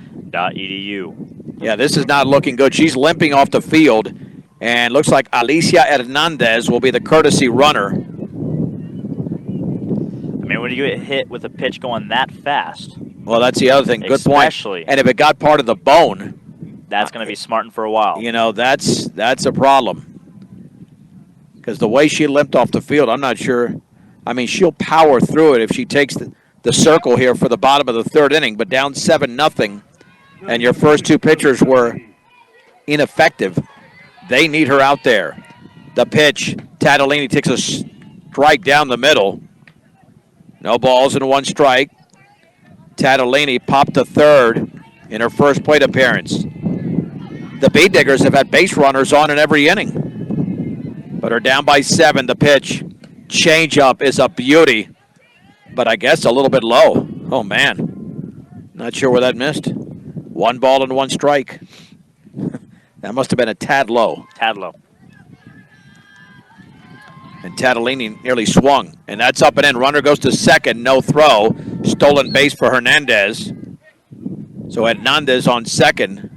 Yeah, this is not looking good. She's limping off the field, and looks like Alicia Hernandez will be the courtesy runner. I mean, when you get hit with a pitch going that fast. Well, that's the other thing. Good Especially. point. And if it got part of the bone, that's going to be smarting for a while. You know, that's a problem. Because the way she limped off the field, I'm not sure. I mean, she'll power through it if she takes the circle here for the bottom of the third inning, but down 7-0, and your first two pitchers were ineffective. They need her out there. The pitch, Tatalini takes a strike down the middle. No balls and one strike. Tatalini popped to third in her first plate appearance. The Bee Diggers have had base runners on in every inning, but are down by 7. The pitch, changeup is a beauty, but I guess a little bit low. Oh, man. Not sure where that missed. 1 ball and 1 strike. That must have been a tad low. Tad low. And Tatalini nearly swung, and that's up and in. Runner goes to second, no throw. Stolen base for Hernandez. So Hernandez on second.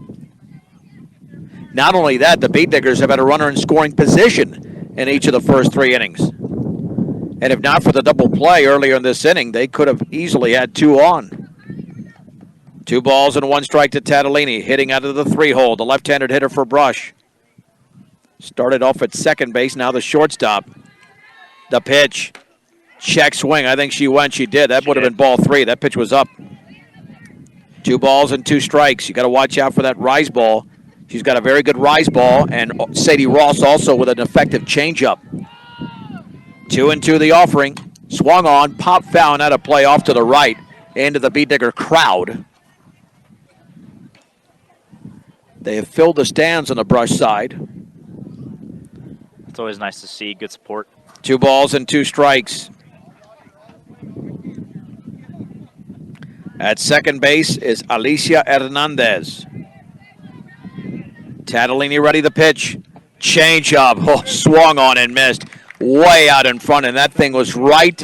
Not only that, the Bee Diggers have had a runner in scoring position in each of the first 3 innings. And if not for the double play earlier in this inning, they could have easily had 2 on. 2 balls and 1 strike to Tatalini, hitting out of the 3-hole. The left-handed hitter for Brush. Started off at second base, now the shortstop. The pitch, check swing. I think she went. She did. That would have been ball 3. That pitch was up. 2 balls and 2 strikes. You got to watch out for that rise ball. She's got a very good rise ball, and Sadie Ross also with an effective changeup. 2-2 the offering. Swung on, pop foul, and out of play off to the right into the Bee Digger crowd. They have filled the stands on the Brush side. It's always nice to see good support. 2 balls and 2 strikes. At second base is Alicia Hernandez. Tatalini ready the pitch. Change-up. Oh, swung on and missed. Way out in front, and that thing was right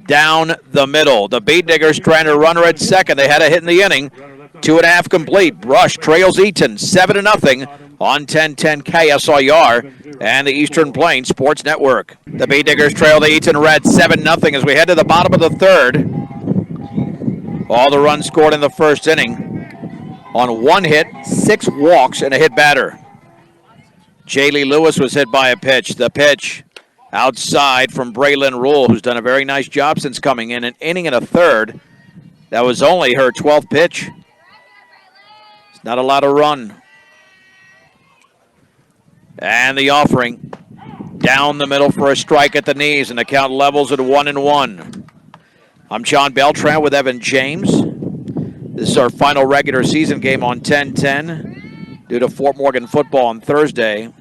down the middle. The Bee Diggers trying to run her at second. They had a hit in the inning. 2.5 complete. Brush trails Eaton 7-0 on 1010 KSIR and the Eastern Plains Sports Network. The Bee Diggers trail the Eaton Reds 7-0 as we head to the bottom of the third. All the runs scored in the first inning on 1 hit, 6 walks, and a hit batter. Jaylee Lewis was hit by a pitch. The pitch outside from Braylon Rule, who's done a very nice job since coming in. An inning and a third. That was only her 12th pitch. It's not a lot of run. And the offering down the middle for a strike at the knees, and the count levels at 1-1. I'm John Beltran with Evan James. This is our final regular season game on 10-10 due to Fort Morgan football on Thursday.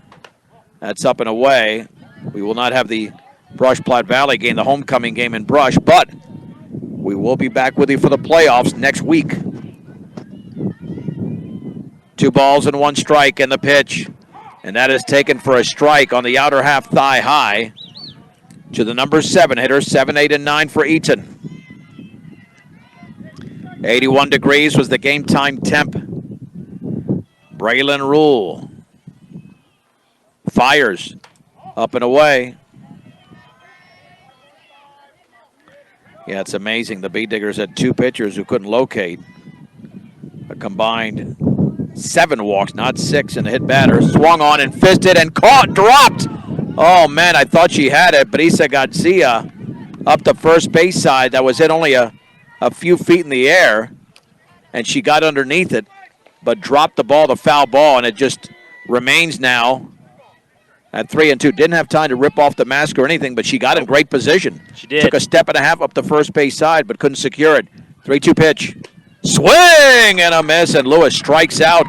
That's up and away. We will not have the Brush Platte Valley game, the homecoming game in Brush, but we will be back with you for the playoffs next week. 2 balls and 1 strike, and the pitch. And that is taken for a strike on the outer half thigh high to the number 7 hitter, 7, 8, and 9 for Eaton. 81 degrees was the game time temp. Braylon Rule fires up and away. Yeah, it's amazing. The Bee Diggers had 2 pitchers who couldn't locate. A combined 7 walks, not 6, and a hit batter. Swung on and fisted and caught, dropped. Oh, man, I thought she had it. Barissa Aguirre up the first base side. That was hit only a few feet in the air, and she got underneath it, but dropped the ball, the foul ball, and it just remains now at 3-2. Didn't have time to rip off the mask or anything, but she got in great position. She did. Took a step and a half up the first base side, but couldn't secure it. 3-2 pitch. Swing and a miss, and Lewis strikes out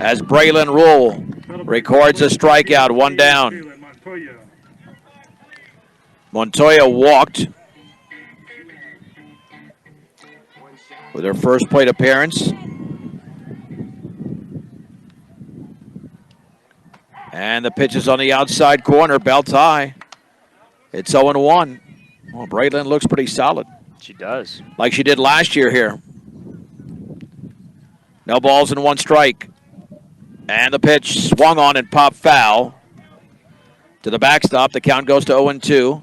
as Braylon Rule records a strikeout, 1 down. Montoya walked with her first plate appearance. And the pitch is on the outside corner, belt high. It's 0-1. Well, Braylon looks pretty solid. She does. Like she did last year here. No balls and 1 strike. And the pitch swung on and popped foul. To the backstop, the count goes to 0-2.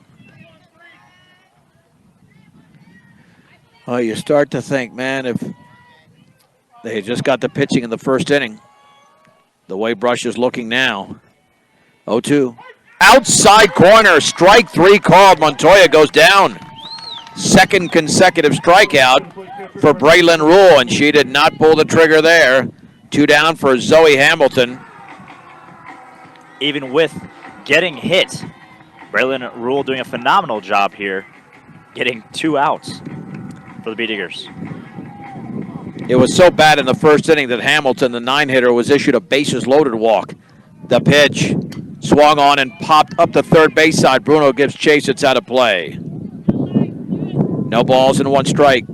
Oh, you start to think, man, if they had just got the pitching in the first inning, the way Brush is looking now. 0-2. Outside corner, strike 3 called. Montoya goes down. Second consecutive strikeout for Braylon Rule, and she did not pull the trigger there. 2 down for Zoe Hamilton. Even with getting hit, Braylon Rule doing a phenomenal job here, getting 2 outs for the B-Diggers. It was so bad in the first inning that Hamilton, the 9-hitter, was issued a bases-loaded walk. The pitch swung on and popped up the third base side. Bruno gives chase. It's out of play. No balls and 1 strike.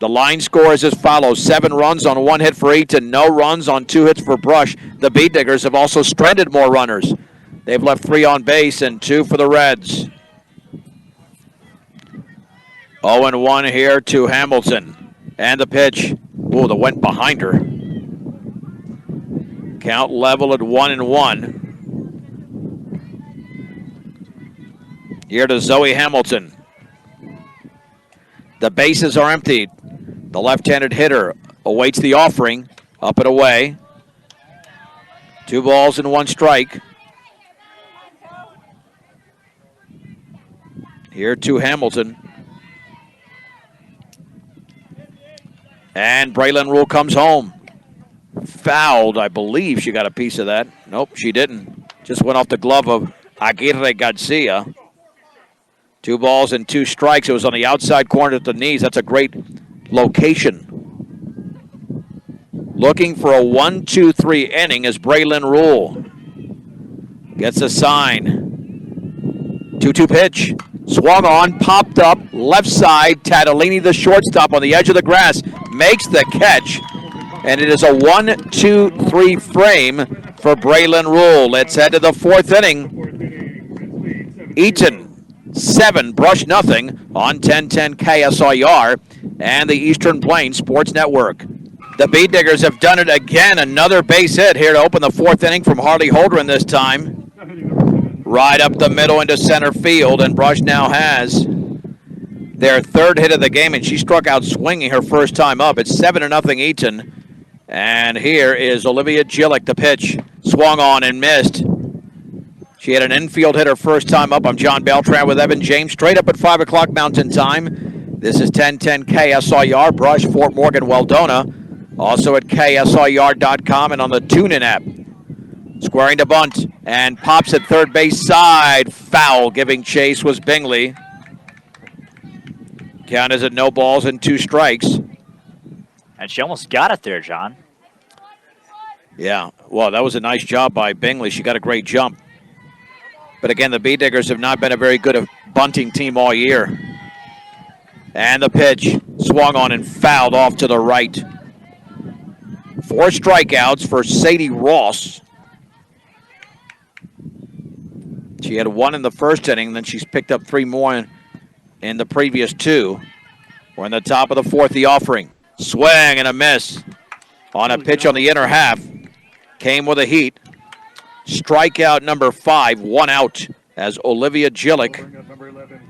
The line score is as follows. 7 runs on 1 hit for Eaton. No runs on 2 hits for Brush. The B-Diggers have also stranded more runners. They've left 3 on base and 2 for the Reds. 0-1 here to Hamilton. And the pitch. Oh, the went behind her. Count level at 1-1. Here to Zoe Hamilton. The bases are emptied. The left-handed hitter awaits the offering. Up and away. 2 balls and 1 strike. Here to Hamilton. And Braylon Rule comes home. Fouled, I believe she got a piece of that. Nope, she didn't. Just went off the glove of Aguirre Garcia. 2 balls and 2 strikes. It was on the outside corner at the knees. That's a great location. Looking for a 1-2-3 inning is Braylon Rule. Gets a sign. 2-2 pitch. Swung on, popped up, left side. Tatalini, the shortstop, on the edge of the grass, makes the catch. And it is a 1-2-3 frame for Braylon Rule. Let's head to the 4th inning. Eaton, 7, Brush nothing on 1010 KSIR and the Eastern Plains Sports Network. The B-Diggers have done it again. Another base hit here to open the 4th inning from Harley Holdren this time. Right up the middle into center field, and Brush now has their 3rd hit of the game, and she struck out swinging her first time up. It's 7-0 Eaton. And here is Olivia Gillick, the pitch. Swung on and missed. She had an infield hit her first time up. I'm John Beltran with Evan James. Straight up at 5 o'clock Mountain Time. This is 1010 KSIR, Brush, Fort Morgan, Weldona. Also at KSIR.com and on the TuneIn app. Squaring to bunt and pops at third base side. Foul. Giving chase was Bingley. Count is at no balls and 2 strikes. And she almost got it there, John. Yeah, well, that was a nice job by Bingley. She got a great jump. But again, the B-Diggers have not been a very good bunting team all year. And the pitch swung on and fouled off to the right. 4 strikeouts for Sadie Ross. She had 1 in the first inning, then she's picked up 3 more in the previous 2. We're in the top of the 4th, the offering. Swing and a miss on a pitch on the inner half. Came with a heat. Strikeout number 5, 1 out as Olivia Gillick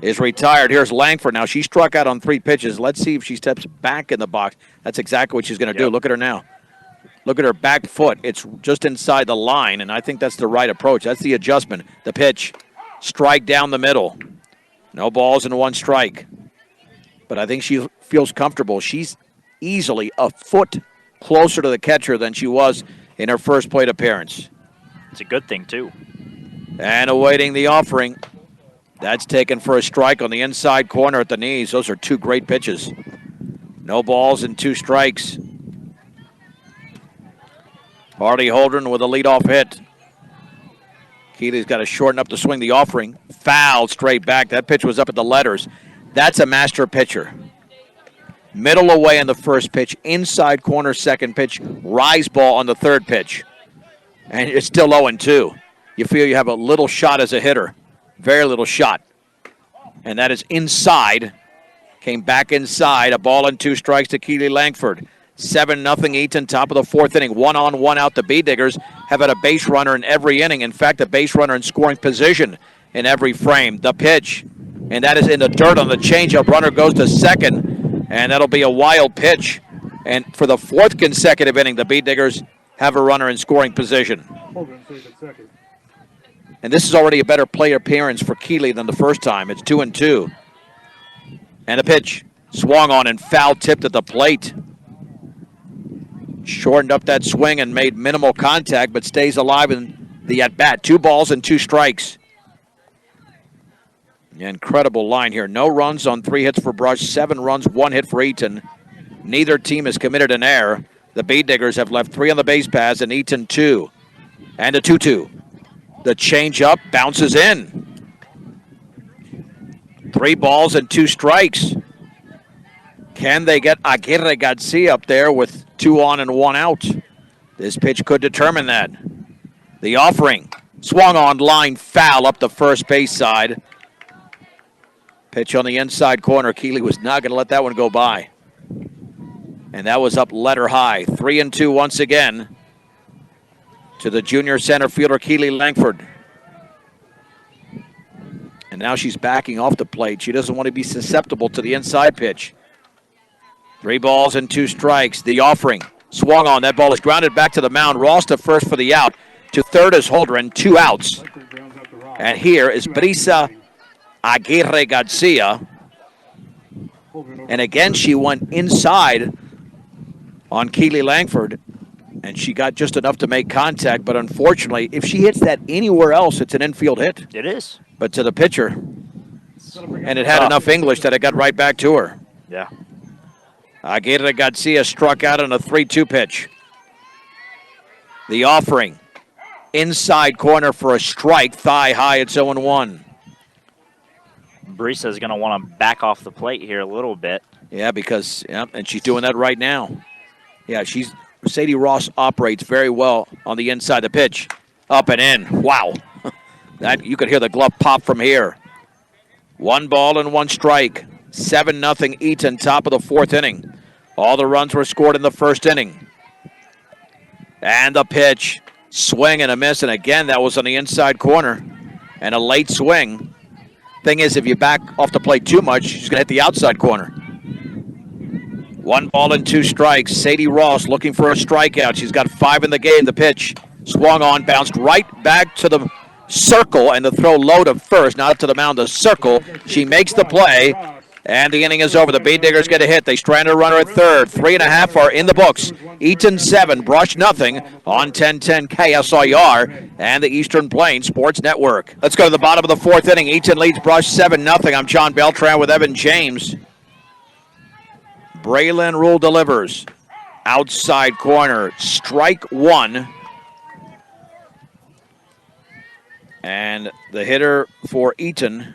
is retired. Here's Langford now. She struck out on 3 pitches. Let's see if she steps back in the box. That's exactly what she's going to do. Look at her now. Look at her back foot. It's just inside the line, and I think that's the right approach. That's the adjustment. The pitch. Strike down the middle. No balls and 1 strike. But I think she feels comfortable. She's easily a foot closer to the catcher than she was in her first plate appearance. It's a good thing, too. And awaiting the offering. That's taken for a strike on the inside corner at the knees. Those are 2 great pitches. No balls and 2 strikes. Harley Holdren with a leadoff hit. Keeley's got to shorten up the swing. The offering. Fouled straight back. That pitch was up at the letters. That's a master pitcher. Middle away on the first pitch. Inside corner second pitch. Rise ball on the third pitch. And it's still 0-2. You feel you have a little shot as a hitter. Very little shot. And that is inside. Came back inside. A ball and 2 strikes to Keeley Langford. 7-0 Eaton, top of the 4th inning. 1 on, 1 out. The B-Diggers have had a base runner in every inning. In fact, a base runner in scoring position in every frame. The pitch, and that is in the dirt on the changeup. Runner goes to second, and that'll be a wild pitch. And for the 4th consecutive inning, the B-Diggers have a runner in scoring position. And this is already a better play appearance for Keeley than the first time. It's 2-2. And a pitch. Swung on and foul tipped at the plate. Shortened up that swing and made minimal contact, but stays alive in the at-bat. 2 balls and 2 strikes. Incredible line here. No runs on 3 hits for Brush, 7 runs, 1 hit for Eaton. Neither team has committed an error. The B-Diggers have left 3 on the base paths and Eaton 2. And a 2-2. The changeup bounces in. 3 balls and 2 strikes. Can they get Aguirre Garcia up there with 2 on and 1 out? This pitch could determine that. The offering. Swung on line foul up the first base side. Pitch on the inside corner. Keeley was not going to let that one go by. And that was up letter high. 3-2 once again to the junior center fielder, Keeley Langford. And now she's backing off the plate. She doesn't want to be susceptible to the inside pitch. 3 balls and 2 strikes. The offering. Swung on. That ball is grounded back to the mound. Ross to first for the out. To third is Holdren. 2 outs. And here is Barissa Aguirre Garcia. And again, she went inside on Keeley Langford. And she got just enough to make contact. But unfortunately, if she hits that anywhere else, it's an infield hit. It is. But to the pitcher. And it had enough English that it got right back to her. Yeah. Aguirre Garcia struck out on a 3-2 pitch. The offering. Inside corner for a strike. Thigh high. It's 0-1. Barissa is going to want to back off the plate here a little bit. Yeah, because, and she's doing that right now. Yeah, Sadie Ross operates very well on the inside of the pitch. Up and in. Wow. That you could hear the glove pop from here. 1 ball and 1 strike. 7-0 Eaton, top of the 4th inning. All the runs were scored in the first inning. And the pitch. Swing and a miss, and again, that was on the inside corner. And a late swing. Thing is, if you back off the plate too much, she's going to hit the outside corner. 1 ball and 2 strikes. Sadie Ross looking for a strikeout. She's got 5 in the game. The pitch swung on, bounced right back to the circle, and the throw low to first, not up to the mound, the circle. She makes the play, and the inning is over. The B-Diggers get a hit. They stranded a runner at third. 3.5 are in the books. Eaton 7, Brush nothing on 1010 KSIR and the Eastern Plains Sports Network. Let's go to the bottom of the 4th inning. Eaton leads Brush 7-0. I'm John Beltran with Evan James. Braylon Rule delivers. Outside corner. Strike 1. And the hitter for Eaton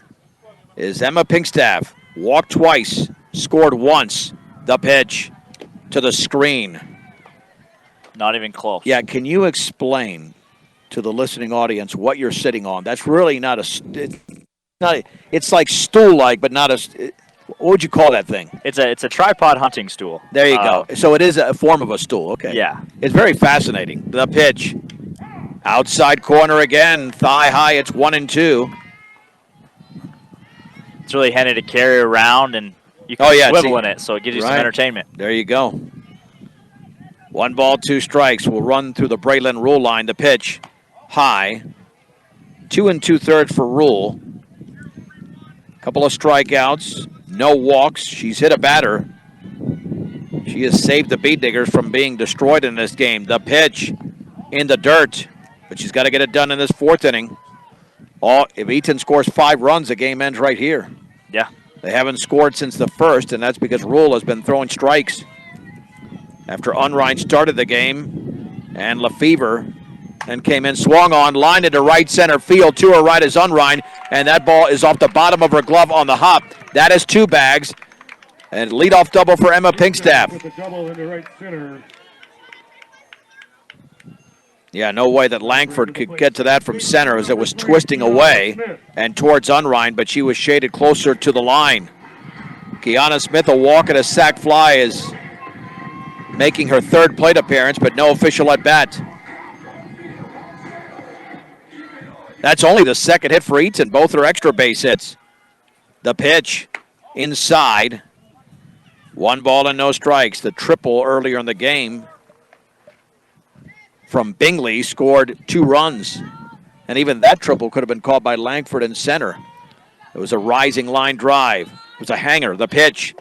is Emma Pinkstaff. Walked twice, scored once. The pitch to the screen. Not even close. Yeah, can you explain to the listening audience what you're sitting on? That's really not it's like stool-like, but not a, what would you call that thing? It's a tripod hunting stool. There you go. So it is a form of a stool, okay. Yeah. It's very fascinating. The pitch. Outside corner again, thigh high, it's 1-2. It's really handy to carry around, and you can swivel in it, so it gives you some entertainment. There you go. 1 ball, 2 strikes. Will run through the Braylon Rule line. The pitch, high. 2 2/3 for Rule. Couple of strikeouts, no walks. She's hit a batter. She has saved the B-Diggers from being destroyed in this game. The pitch in the dirt, but she's got to get it done in this 4th inning. If Eaton scores 5 runs, the game ends right here. Yeah. They haven't scored since the 1st, and that's because Rule has been throwing strikes. After Unrein started the game, and Lefevre and came in, swung on, lined into right center field. To her right is Unrein, and that ball is off the bottom of her glove on the hop. That is 2 bags, and leadoff double for Emma Pinkstaff. With a double into right center. Yeah, no way that Langford could get to that from center as it was twisting away and towards Unrein, but she was shaded closer to the line. Keanu Smith, a walk and a sac fly, is making her 3rd plate appearance, but no official at bat. That's only the 2nd hit for Eaton. Both are extra base hits. The pitch inside. 1 ball and no strikes. The triple earlier in the game from Bingley scored 2 runs. And even that triple could have been caught by Langford in center. It was a rising line drive. It was a hanger. The pitch.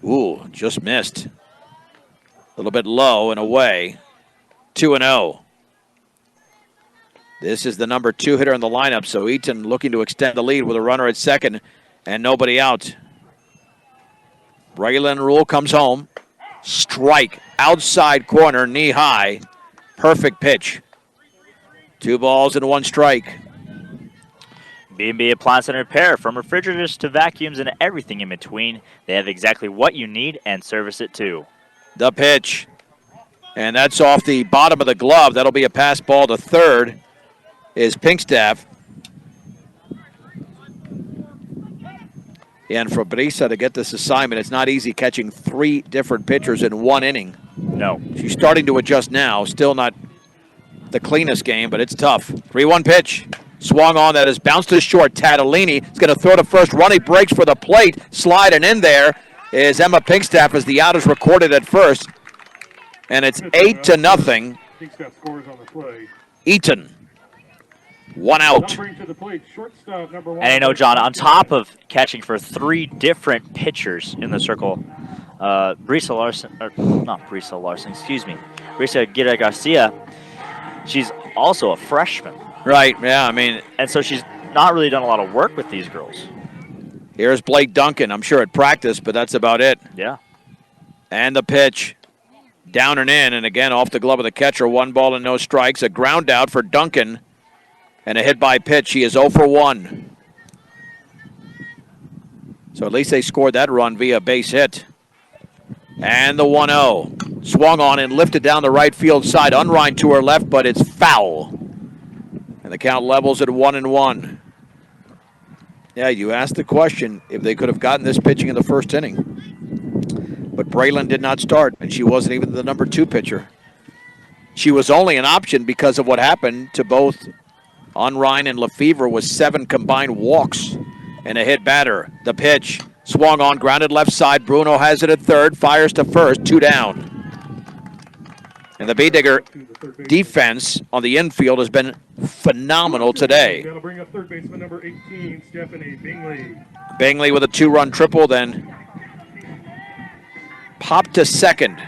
Ooh, just missed. A little bit low and away. 2-0. This is the number 2 hitter in the lineup, so Eaton looking to extend the lead with a runner at second and nobody out. Braylon Rule comes home. Strike, outside corner, knee high. Perfect pitch. 2 balls and 1 strike. B&B Appliance and Repair, from refrigerators to vacuums and everything in between. They have exactly what you need and service it too. The pitch. And that's off the bottom of the glove. That'll be a pass ball to third. Is Pinkstaff. And for Barissa to get this assignment, it's not easy catching 3 different pitchers in 1 inning. No. She's starting to adjust now. Still not the cleanest game, but it's tough. 3-1 pitch. Swung on, that is bounced to short. Tadolini is going to throw to first. Running breaks for the plate. Sliding in there is Emma Pinkstaff as the out is recorded at first. And it's 8-0. Pinkstaff scores on the play. Eaton. 1 out. And I know, John, on top of catching for 3 different pitchers in the circle, Barissa Aguirre Garcia, she's also a freshman. Right, yeah, I mean. And so she's not really done a lot of work with these girls. Here's Blake Duncan, I'm sure at practice, but that's about it. Yeah. And the pitch. Down and in, and again off the glove of the catcher. 1 ball and no strikes. A ground out for Duncan. And a hit by pitch. He is 0 for 1. So at least they scored that run via base hit. And the 1-0. Swung on and lifted down the right field side. Unrein to her left, but it's foul. And the count levels at 1-1. Yeah, you asked the question if they could have gotten this pitching in the first inning. But Braylon did not start, and she wasn't even the number 2 pitcher. She was only an option because of what happened to both Unrein and Lefevre with 7 combined walks and a hit batter. The pitch swung on, grounded left side. Bruno has it at third, fires to first, 2 down. And the B-Digger defense on the infield has been phenomenal today. That'll bring up third baseman number 18, Stephanie Bingley. Bingley with a 2-run triple, then popped to second.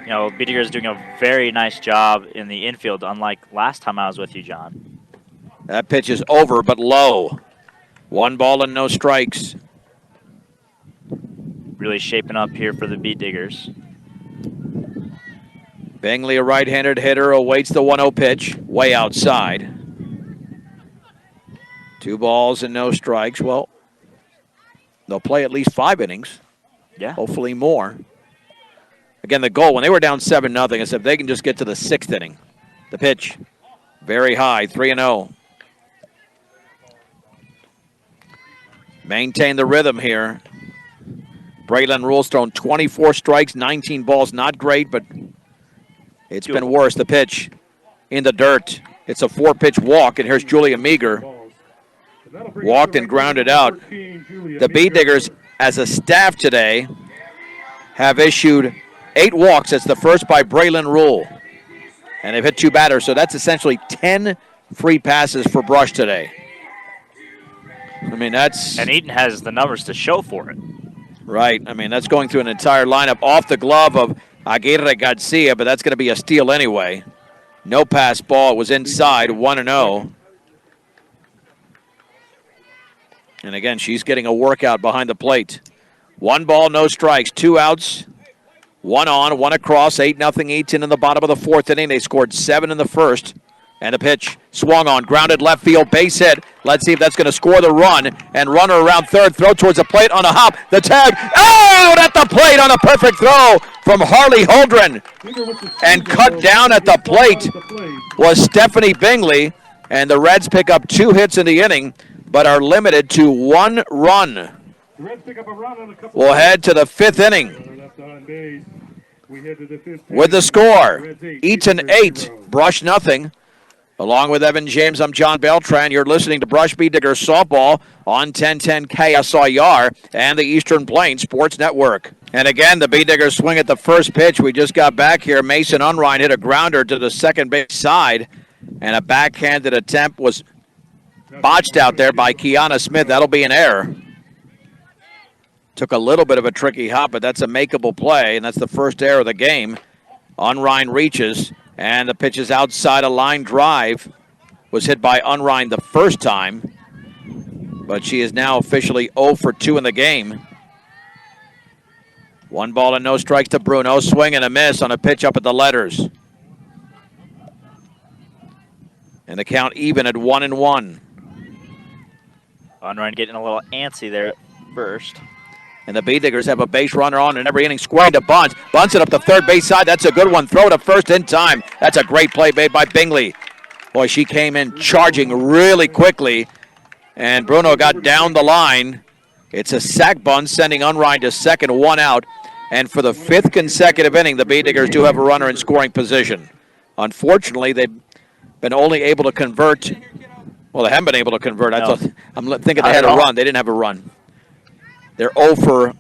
You know, B-Digger is doing a very nice job in the infield, unlike last time I was with you, John. That pitch is over, but low. 1 ball and no strikes. Really shaping up here for the B-Diggers. Bingley, a right-handed hitter, awaits the 1-0 pitch. Way outside. 2 balls and no strikes. Well, they'll play at least 5 innings. Yeah. Hopefully more. Again, the goal, when they were down 7-0, is if they can just get to the 6th inning. The pitch, very high, 3-0. Maintain the rhythm here. Braylon Rule's thrown 24 strikes, 19 balls. Not great, but it's been worse. The pitch in the dirt. It's a 4-pitch walk, and here's Julia Meager. Walked and grounded out. The B-Diggers, as a staff today, have issued 8 walks. That's the first by Braylon Rule. And they've hit 2 batters, so that's essentially 10 free passes for Brush today. I mean, that's... And Eaton has the numbers to show for it. Right. I mean, that's going through an entire lineup off the glove of Aguirre Garcia, but that's going to be a steal anyway. No pass ball. It was inside, 1-0. And again, she's getting a workout behind the plate. 1 ball, no strikes, 2 outs. One on, one across, 8-0 Eaton in the bottom of the fourth inning. They scored 7 in the first. And the pitch swung on, grounded left field, base hit. Let's see if that's going to score the run. And runner around third, throw towards the plate on a hop. The tag, out at the plate on a perfect throw from Harley Holdren. And cut down at the plate was Stephanie Bingley. And the Reds pick up 2 hits in the inning, but are limited to 1 run. We'll head to the 5th inning. With the score, Eaton 8, Brush nothing. Along with Evan James, I'm John Beltran. You're listening to Brush Bee Digger Softball on 1010 KSIR and the Eastern Plains Sports Network. And again, the Bee Diggers swing at the first pitch. We just got back here. Mason Unrein hit a grounder to the second base side, and a backhanded attempt was botched out there by Keanu Smith. That'll be an error. Took a little bit of a tricky hop, but that's a makeable play, and that's the first error of the game. Unrein reaches. And the pitch is outside a line drive. Was hit by Unrein the first time. But she is now officially 0 for 2 in the game. 1 ball and no strikes to Bruno. Swing and a miss on a pitch up at the letters. And the count even at 1-1. Unrein getting a little antsy there at first. And the Bee Diggers have a base runner on in every inning, squared to Bunts. Bunts it up the third base side. That's a good one. Throw to first in time. That's a great play made by Bingley. Boy, she came in charging really quickly. And Bruno got down the line. It's a sac bunt, sending Unrein to second, 1 out. And for the 5th consecutive inning, the Bee Diggers do have a runner in scoring position. Unfortunately, they've been only able to convert. Well, they haven't been able to convert. I'm thinking they had a run. They didn't have a run. They're 0 for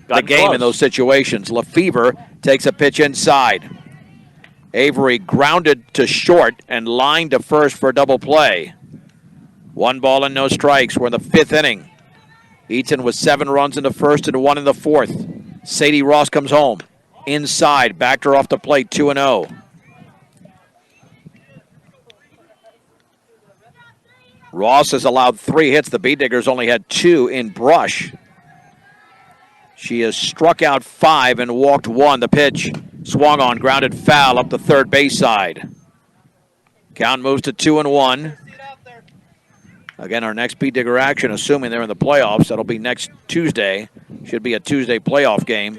the game in those situations. Lefevre takes a pitch inside. Avery grounded to short and lined to first for a double play. 1 ball and no strikes. We're in the 5th inning. Eaton with 7 runs in the first and 1 in the fourth. Sadie Ross comes home. Inside, backed her off the plate, 2-0. Ross has allowed 3 hits. The Bee Diggers only had 2 in Brush. She has struck out 5 and walked 1. The pitch swung on, grounded foul up the third base side. Count moves to 2-1. Again, our next Bee Digger action, assuming they're in the playoffs, that'll be next Tuesday. Should be a Tuesday playoff game.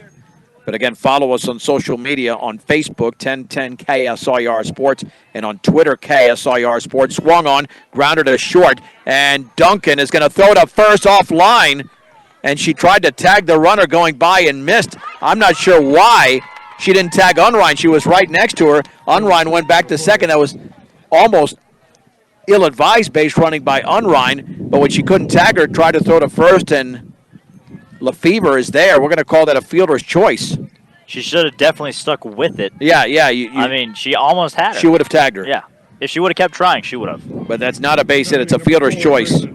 But again, follow us on social media on Facebook, 1010 KSIR Sports, and on Twitter, KSIR Sports. Swung on, grounded to short, and Duncan is going to throw it up first offline. And she tried to tag the runner going by and missed. I'm not sure why she didn't tag Unrein. She was right next to her. Unrein went back to second. That was almost ill-advised base running by Unrein. But when she couldn't tag her, tried to throw to first, and Lefevre is there. We're going to call that a fielder's choice. She should have definitely stuck with it. Yeah. I mean, she almost had her. She would have tagged her. Yeah. If she would have kept trying, she would have. But that's not a base hit. It's a fielder's choice.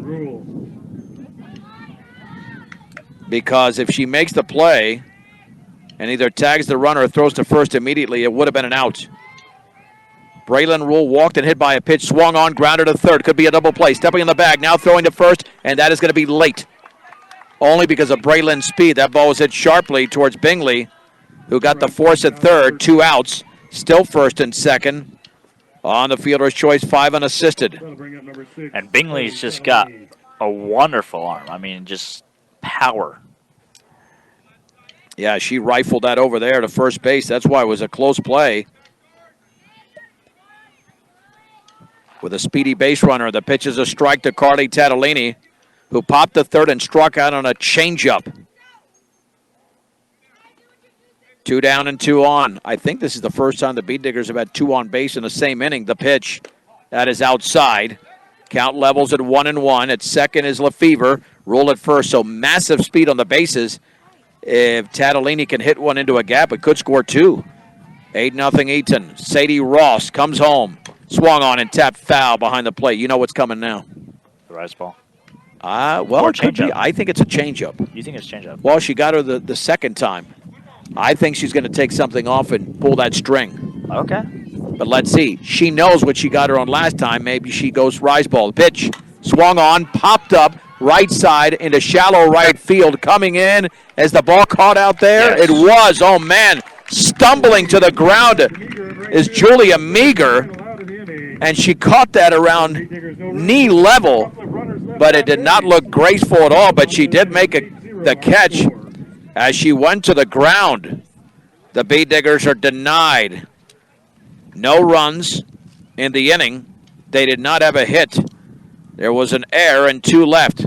Because if she makes the play and either tags the runner or throws to first immediately, it would have been an out. Braylon Rule walked and hit by a pitch, swung on, grounded to third. Could be a double play. Stepping in the bag, now throwing to first, and that is going to be late. Only because of Braylon's speed. That ball was hit sharply towards Bingley, who got the force at third, 2 outs. Still first and second. On the fielder's choice, 5 unassisted. And Bingley's just got a wonderful arm. I mean, just power. Yeah, she rifled that over there to first base. That's why it was a close play. With a speedy base runner, the pitch is a strike to Carly Tatalini, who popped the third and struck out on a changeup. 2 down and 2 on. I think this is the first time the Bee Diggers have had 2 on base in the same inning. The pitch, that is outside. Count levels at 1-1. At second is Lefevre. Rule at first, so massive speed on the bases. If Tatalini can hit one into a gap, it could score 2. 8-0 Eaton. Sadie Ross comes home. Swung on and tapped foul behind the plate. You know what's coming now. The rise ball. Well, it could be. I think it's a changeup. You think it's changeup? Well, she got her the second time. I think she's going to take something off and pull that string. Okay. But let's see. She knows what she got her on last time. Maybe she goes rise ball. Pitch swung on, popped up, right side into shallow right field. Coming in as the ball caught out there. Yes. It was. Oh, man. Stumbling to the ground is Julia Meager, and she caught that around knee level, but it did not look graceful at all, but she did make the catch as she went to the ground. The Bee Diggers are denied. No runs in the inning. They did not have a hit. There was an error and 2 left.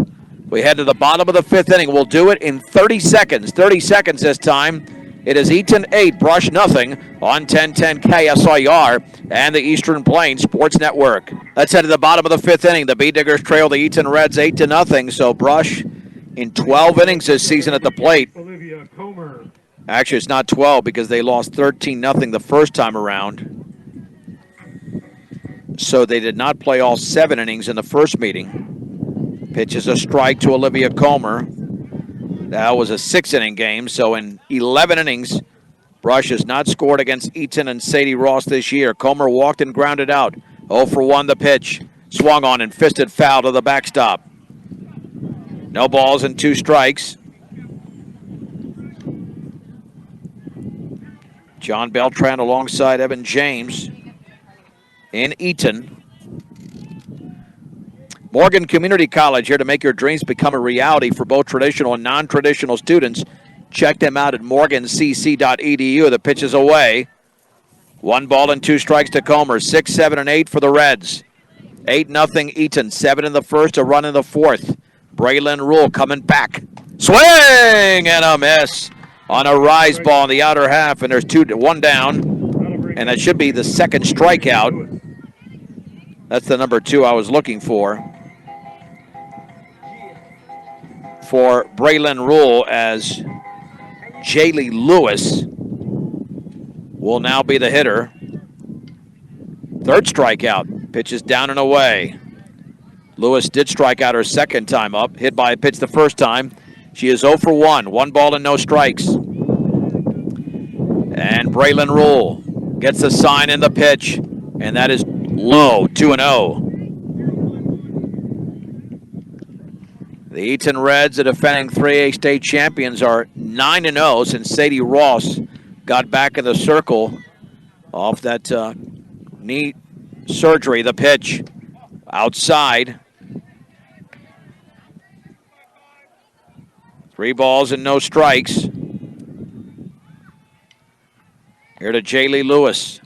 We head to the bottom of the 5th inning. We'll do it in 30 seconds. 30 seconds this time. It is Eaton 8, Brush nothing on 1010 KSIR and the Eastern Plains Sports Network. Let's head to the bottom of the 5th inning. The Bee Diggers trail the Eaton Reds 8-0. So Brush in 12 innings this season at the plate. Actually, it's not 12 because they lost 13-0 the first time around. So they did not play all 7 innings in the first meeting. Pitches a strike to Olivia Comer. That was a 6-inning game, so in 11 innings, Brush has not scored against Eaton and Sadie Ross this year. Comer walked and grounded out. 0 for 1 the pitch. Swung on and fisted foul to the backstop. No balls and 2 strikes. John Beltran alongside Evan James in Eaton. Morgan Community College here to make your dreams become a reality for both traditional and non-traditional students. Check them out at morgancc.edu. The pitch is away. 1 ball and 2 strikes to Comer. 6, 7, and 8 for the Reds. 8-0 Eaton. 7 in the first, a run in the 4th. Braylon Rule coming back. Swing and a miss on a rise ball in the outer half, and there's 1 down. And that should be the second strikeout. That's the number 2 I was looking for Braylon Rule, as Jaylee Lewis will now be the hitter. 3rd strikeout. Pitch is down and away. Lewis did strike out her 2nd time up. Hit by a pitch the first time. She is 0 for 1. 1 ball and no strikes. And Braylon Rule gets the sign in the pitch. And that is low, 2-0. The Eaton Reds, the defending 3A state champions, are 9-0 since Sadie Ross got back in the circle off that knee surgery. The pitch outside. 3 balls and no strikes. Here to Jaylee Lewis.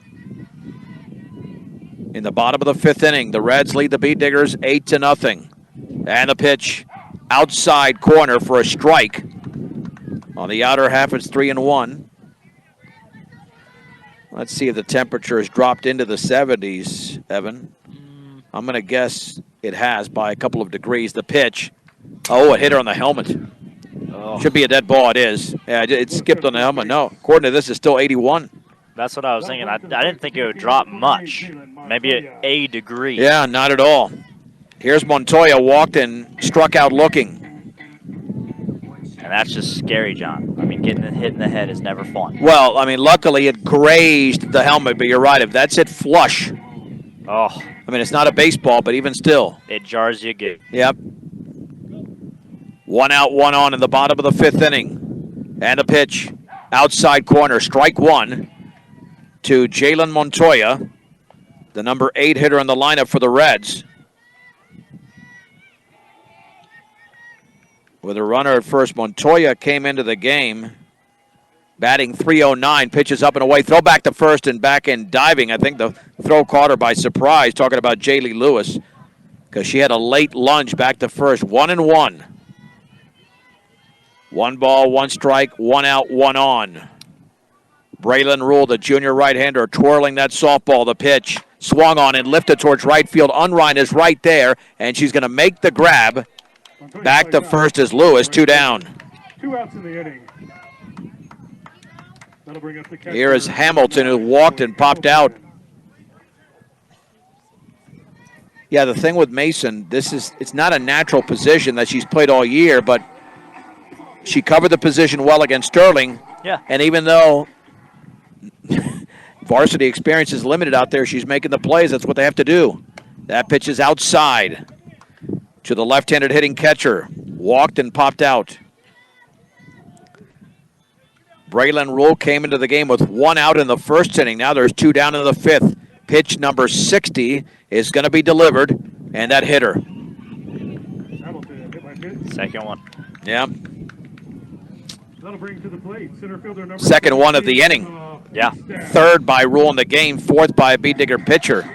In the bottom of the 5th inning, the Reds lead the Bee Diggers 8-0. And the pitch outside corner for a strike. On the outer half, it's 3-1. Let's see if the temperature has dropped into the 70s, Evan. I'm going to guess it has by a couple of degrees. The pitch. Oh, it hit her on the helmet. Oh. Should be a dead ball. It is. Yeah, it skipped on the helmet. No, according to this, it's still 81. That's what I was thinking. I didn't think it would drop much. Maybe a degree. Yeah, not at all. Here's Montoya, walked and struck out looking. And that's just scary, John. I mean, getting hit in the head is never fun. Well, I mean, luckily it grazed the helmet, but you're right. If that's hit flush, oh, I mean, it's not a baseball, but even still. It jars you good. Yep. 1 out, 1 on in the bottom of the 5th inning. And a pitch. Outside corner, strike 1 to Jalen Montoya, the number 8 hitter in the lineup for the Reds. With a runner at first, Montoya came into the game batting .309, pitches up and away, throw back to first and back in diving. I think the throw caught her by surprise, talking about Jaylee Lewis, because she had a late lunge back to first. 1-1. 1 ball, 1 strike, 1 out, 1 on. Braylon Rule, the junior right-hander, twirling that softball. The pitch swung on and lifted towards right field. Unrein is right there, and she's going to make the grab. Back to first is Lewis, 2 down. 2 outs in the inning. That'll bring up the catcher. Here is Hamilton, who walked and popped out. Yeah, the thing with Mason, it's not a natural position that she's played all year, but she covered the position well against Sterling. Yeah. And even though varsity experience is limited out there, she's making the plays. That's what they have to do. That pitch is outside to the left-handed hitting catcher. Walked and popped out. Braylon Rule came into the game with 1 out in the first inning. Now there's 2 down in the 5th. Pitch number 60 is going to be delivered, and that hitter. Hamilton hit by pitch. Second one. Yeah, That'll bring to the plate center fielder number second one of the inning. Yeah. Third by Rule in the game, fourth by a Beat Digger pitcher.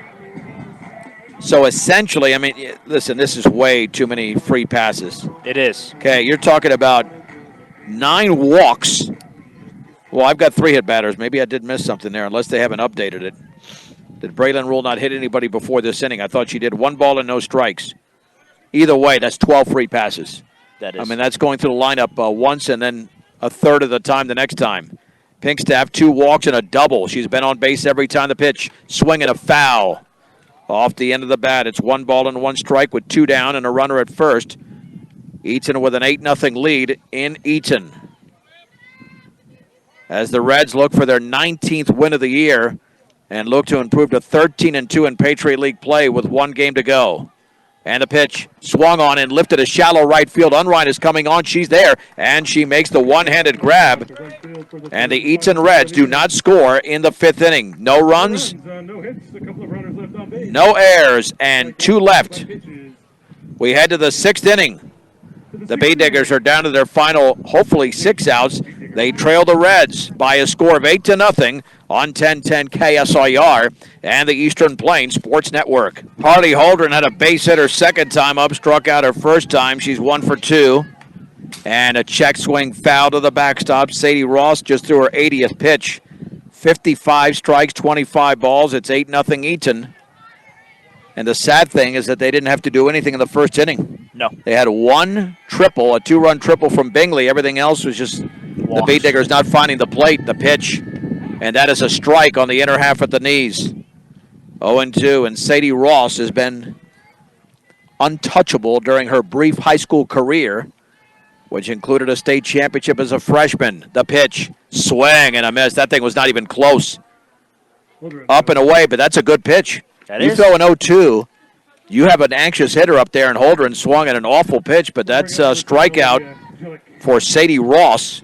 So essentially, I mean, listen, this is way too many free passes. It is. Okay, you're talking about 9 walks. Well, I've got 3 hit batters. Maybe I did miss something there, unless they haven't updated it. Did Braylon Rule not hit anybody before this inning? I thought she did. 1 ball and no strikes. Either way, that's 12 free passes. That is. I mean, that's going through the lineup once and then a third of the time the next time. Pinkstaff, 2 walks and a double. She's been on base every time the pitch. Swing and a foul. Off the end of the bat, it's 1 ball and 1 strike with 2 down and a runner at first. Eaton with an 8-0 lead in Eaton. As the Reds look for their 19th win of the year and look to improve to 13-2 in Patriot League play with 1 game to go. And the pitch swung on and lifted a shallow right field. Unright is coming on. She's there, and she makes the one-handed grab. And the Eaton Reds do not score in the 5th inning. No runs, No hits, a couple of runners left on base. no errors, and 2 left. We head to the 6th inning. The Bay Diggers are down to their final, hopefully 6 outs. They trail the Reds by a score of 8-0 on 1010 KSIR and the Eastern Plains Sports Network. Harley Holdren had a base hit her second time up, struck out her first time. She's 1 for 2. And a check swing foul to the backstop. Sadie Ross just threw her 80th pitch. 55 strikes, 25 balls. It's 8-0 Eaton. And the sad thing is that they didn't have to do anything in the first inning. No. They had 1 triple, a 2-run triple from Bingley. Everything else was just the Bay Diggers not finding the plate, the pitch. And that is a strike on the inner half at the knees. 0-2, and Sadie Ross has been untouchable during her brief high school career, which included a state championship as a freshman. The pitch, swing and a miss. That thing was not even close. Up and away, but that's a good pitch. You throw an 0-2, you have an anxious hitter up there, and Holdren swung at an awful pitch, but that's a strikeout for Sadie Ross.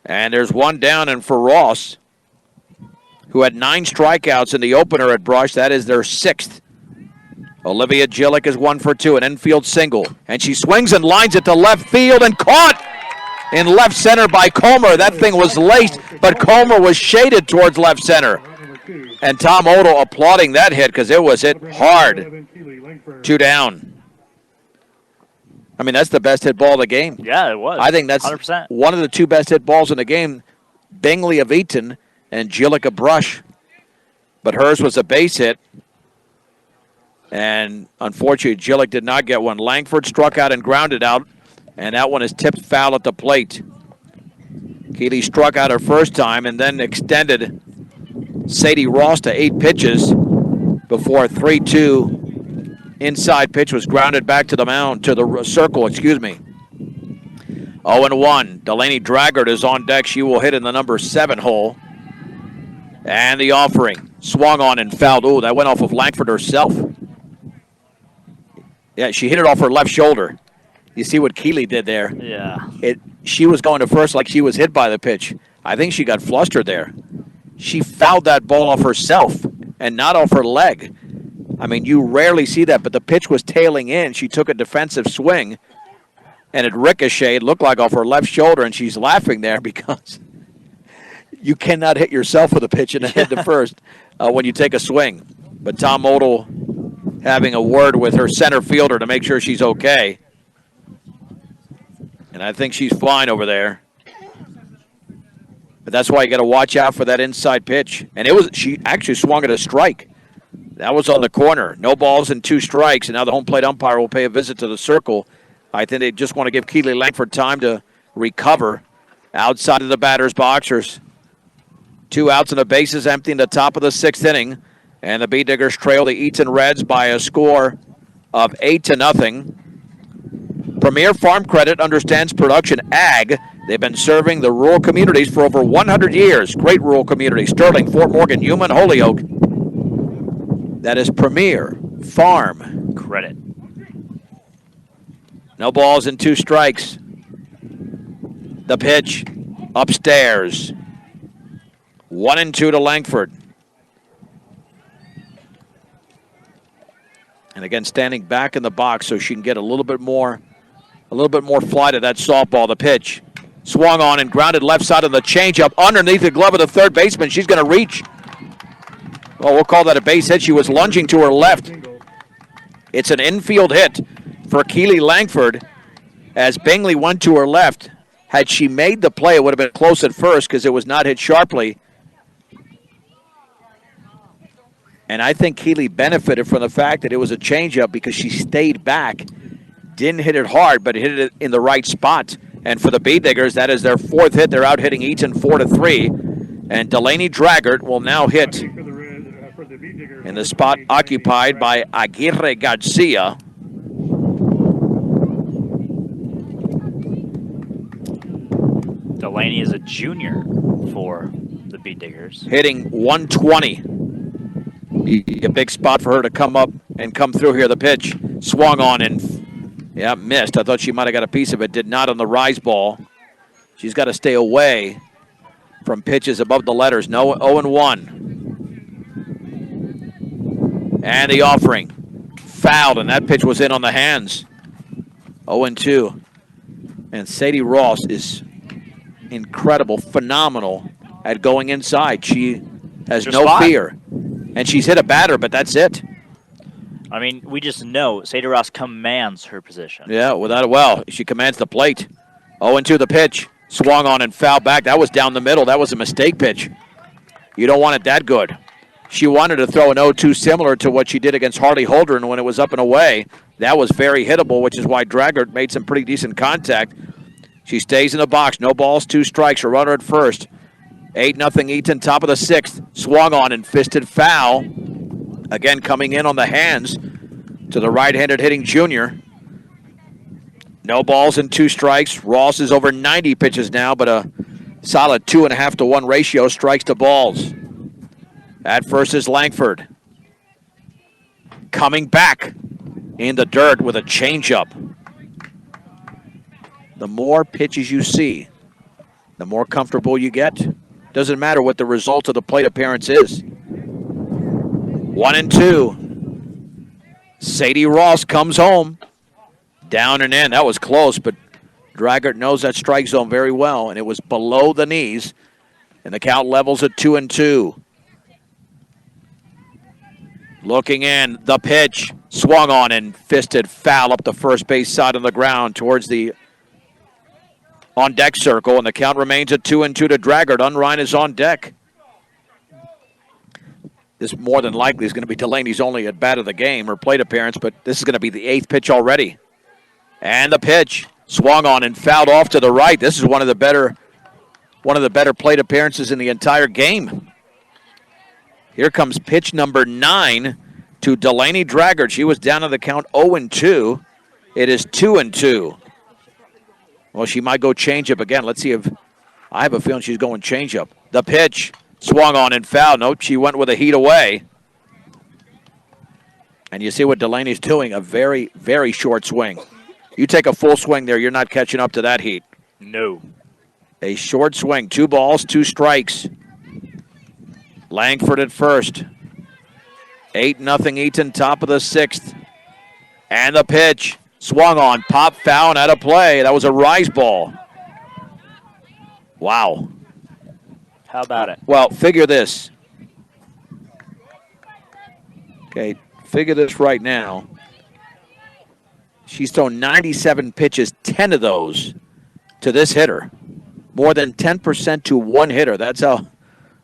And there's 1 down, and for Ross, who had 9 strikeouts in the opener at Brush, that is their 6th. Olivia Gillick is 1 for 2, an infield single. And she swings and lines it to left field and caught in left center by Comer. That thing was laced, but Comer was shaded towards left center. And Tom Odell applauding that hit because it was hit hard. 2 down. I mean, that's the best hit ball of the game. Yeah, it was. I think that's 100%. One of the 2 best hit balls in the game. Bingley of Eaton and Gillick of Brush. But hers was a base hit. And unfortunately, Gillick did not get one. Langford struck out and grounded out. And that one is tipped foul at the plate. Keeley struck out her first time and then extended Sadie Ross to 8 pitches before a 3-2 inside pitch was grounded back to the mound, to the circle, 0-1. Delaney Draggart is on deck. She will hit in the number 7 hole. And the offering. Swung on and fouled. Ooh, that went off of Langford herself. Yeah, she hit it off her left shoulder. You see what Keeley did there? Yeah. She was going to first like she was hit by the pitch. I think she got flustered there. She fouled that ball off herself and not off her leg. I mean, you rarely see that, but the pitch was tailing in. She took a defensive swing, and it ricocheted, looked like off her left shoulder, and she's laughing there because you cannot hit yourself with a pitch in the head to first when you take a swing. But Tom Odell having a word with her center fielder to make sure she's okay. And I think she's fine over there. But that's why you got to watch out for that inside pitch. And she actually swung at a strike. That was on the corner. No balls and 2 strikes. And now the home plate umpire will pay a visit to the circle. I think they just want to give Keeley Langford time to recover outside of the batter's box. There's 2 outs and the bases empty in the top of the 6th inning. And the Bee Diggers trail the Eaton Reds by a score of 8-0. Premier Farm Credit understands production ag. They've been serving the rural communities for over 100 years. Great rural communities. Sterling, Fort Morgan, Human, Holyoke. That is Premier Farm Credit. No balls and 2 strikes. The pitch. Upstairs. 1-2 to Langford. And again, standing back in the box so she can get a little bit more fly to that softball. The pitch swung on and grounded left side of the changeup underneath the glove of the third baseman. She's going to reach. Well, we'll call that a base hit. She was lunging to her left. It's an infield hit for Keeley Langford as Bingley went to her left. Had she made the play, it would have been close at first because it was not hit sharply. And I think Keeley benefited from the fact that it was a changeup because she stayed back, didn't hit it hard, but hit it in the right spot. And for the B-Diggers, that is their fourth hit. They're out hitting Eaton 4-3. And Delaney Draggart will now hit in the spot occupied by Aguirre Garcia. Delaney is a junior for the B-Diggers. Hitting 120. A big spot for her to come up and come through here. The pitch swung on and, yeah, missed. I thought she might have got a piece of it. Did not on the rise ball. She's got to stay away from pitches above the letters. No, 0-1. And the offering. Fouled, and that pitch was in on the hands. 0-2. And Sadie Ross is incredible, phenomenal at going inside. She has no fear. And she's hit a batter, but that's it. I mean, we just know Sadie Ross commands her position. Yeah, without a well, she commands the plate. 0-2 the pitch. Swung on and fouled back. That was down the middle. That was a mistake pitch. You don't want it that good. She wanted to throw an 0-2 similar to what she did against Harley Holdren when it was up and away. That was very hittable, which is why Draggart made some pretty decent contact. She stays in the box. No balls, 2 strikes. A runner at first. 8-0 Eaton, top of the 6th. Swung on and fisted foul. Again, coming in on the hands to the right-handed hitting junior. No balls and 2 strikes. Ross is over 90 pitches now, but a solid 2.5 to 1 ratio, strikes to balls. At first is Langford. Coming back in the dirt with a changeup. The more pitches you see, the more comfortable you get. Doesn't matter what the result of the plate appearance is. 1-2. Sadie Ross comes home. Down and in. That was close, but Draggart knows that strike zone very well, and it was below the knees. And the count levels at 2-2. Looking in, the pitch. Swung on and fisted foul up the first base side of the ground towards the on-deck circle, and the count remains at 2-2 to Draggart. Unrein is on deck. This more than likely is going to be Delaney's only at bat of the game or plate appearance, but this is going to be the 8th pitch already. And the pitch swung on and fouled off to the right. This is one of the better plate appearances in the entire game. Here comes pitch number 9 to Delaney Draggart. She was down on the count 0-2. It is 2-2. Well, she might go changeup again. Let's see if I have a feeling she's going changeup. The pitch swung on and fouled. Nope, she went with a heat away. And you see what Delaney's doing, a very, very short swing. You take a full swing there, you're not catching up to that heat. No. A short swing, 2 balls, 2 strikes. Langford at first. 8-0 Eaton, top of the 6th. And the pitch. Swung on, pop, foul, and out of play. That was a rise ball. Wow. How about it? Well, figure this. Okay, figure this right now. She's thrown 97 pitches, 10 of those to this hitter. More than 10% to one hitter. That's how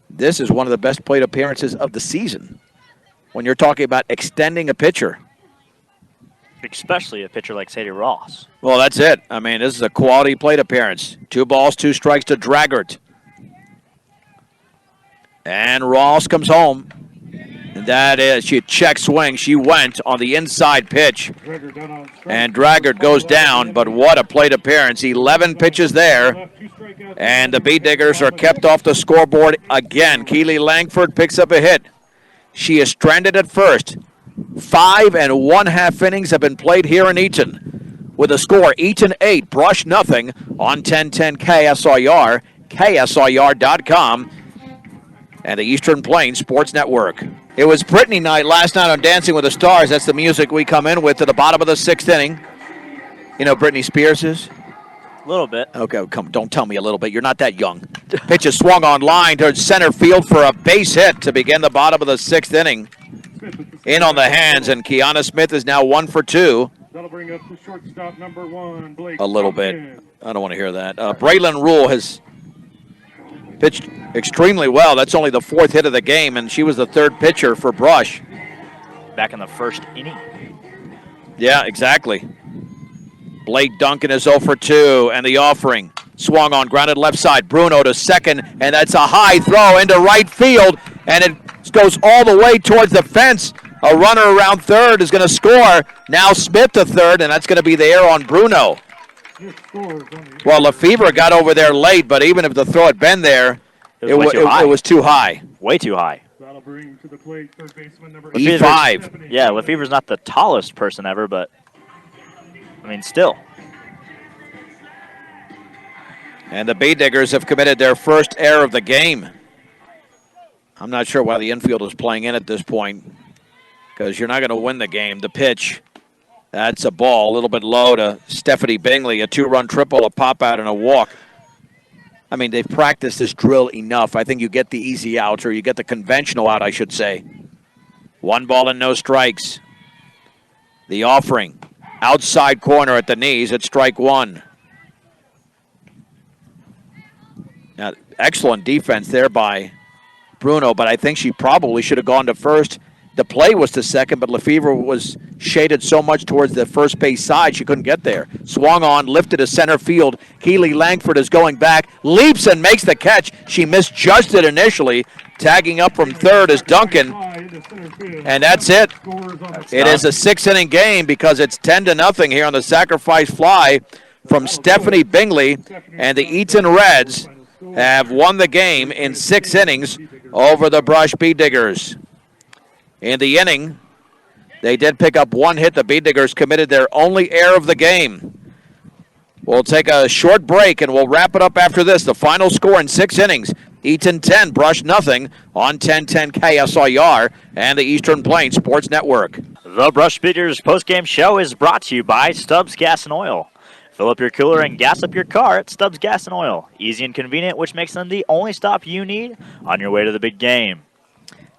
this is one of the best plate appearances of the season. When you're talking about extending a pitcher. Especially a pitcher like Sadie Ross. Well, that's it. I mean, this is a quality plate appearance. 2 balls, 2 strikes to Draggart. And Ross comes home. And that is, she check swing. She went on the inside pitch. And Draggart goes down, but what a plate appearance. 11 pitches there. And the B-Diggers are kept off the scoreboard again. Keeley Langford picks up a hit. She is stranded at first. 5 1/2 innings have been played here in Eaton. With a score, Eaton 8, Brush nothing on 1010 KSIR KSIR.com, and the Eastern Plains Sports Network. It was Brittany night last night on Dancing with the Stars. That's the music we come in with to the bottom of the 6th inning. You know Britney Spears is? A little bit. Okay, come, don't tell me a little bit. You're not that young. Pitch is swung on line towards center field for a base hit to begin the bottom of the 6th inning. In on the hands, and Keanu Smith is now 1 for 2. That'll bring up the shortstop, number 1, Blake. A little bit. I don't want to hear that. Braylon Rule has pitched extremely well. That's only the 4th hit of the game, and she was the 3rd pitcher for Brush. Back in the 1st inning. Yeah, exactly. Blake Duncan is 0 for 2, and the offering swung on, grounded left side. Bruno to second, and that's a high throw into right field, and it goes all the way towards the fence. A runner around third is going to score. Now Smith to third, and that's going to be the error on Bruno. Well, Lefevre got over there late, but even if the throw had been there, it was too high. Way too high. That'll bring to the plate third baseman number E5. Yeah, Lefevre's not the tallest person ever, but I mean, still. And the Bee Diggers have committed their first error of the game. I'm not sure why the infield is playing in at this point, because you're not going to win the game. The pitch, that's a ball, a little bit low to Stephanie Bingley, a 2-run triple, a pop out, and a walk. I mean, they've practiced this drill enough. I think you get the easy outs, or you get the conventional out, I should say. 1 ball and no strikes. The offering, outside corner at the knees at strike 1. Now, excellent defense there by Bruno, but I think she probably should have gone to first. The play was to second, but Lefevre was shaded so much towards the first base side she couldn't get there. Swung on, lifted to center field. Keeley Langford is going back, leaps and makes the catch. She misjudged it initially. Tagging up from third is Duncan, and that's it. It is a 6-inning game because it's 10-0 here on the sacrifice fly from Stephanie Bingley, and the Eaton Reds have won the game in 6 innings over the Brush Bee Diggers. In the inning, they did pick up 1 hit. The Bee Diggers committed their only error of the game. We'll take a short break, and we'll wrap it up after this. The final score in 6 innings, Eaton 10, Brush nothing on 1010 KSIR and the Eastern Plains Sports Network. The Brush Bee Diggers postgame show is brought to you by Stubbs Gas and Oil. Fill up your cooler and gas up your car at Stubbs Gas and Oil. Easy and convenient, which makes them the only stop you need on your way to the big game.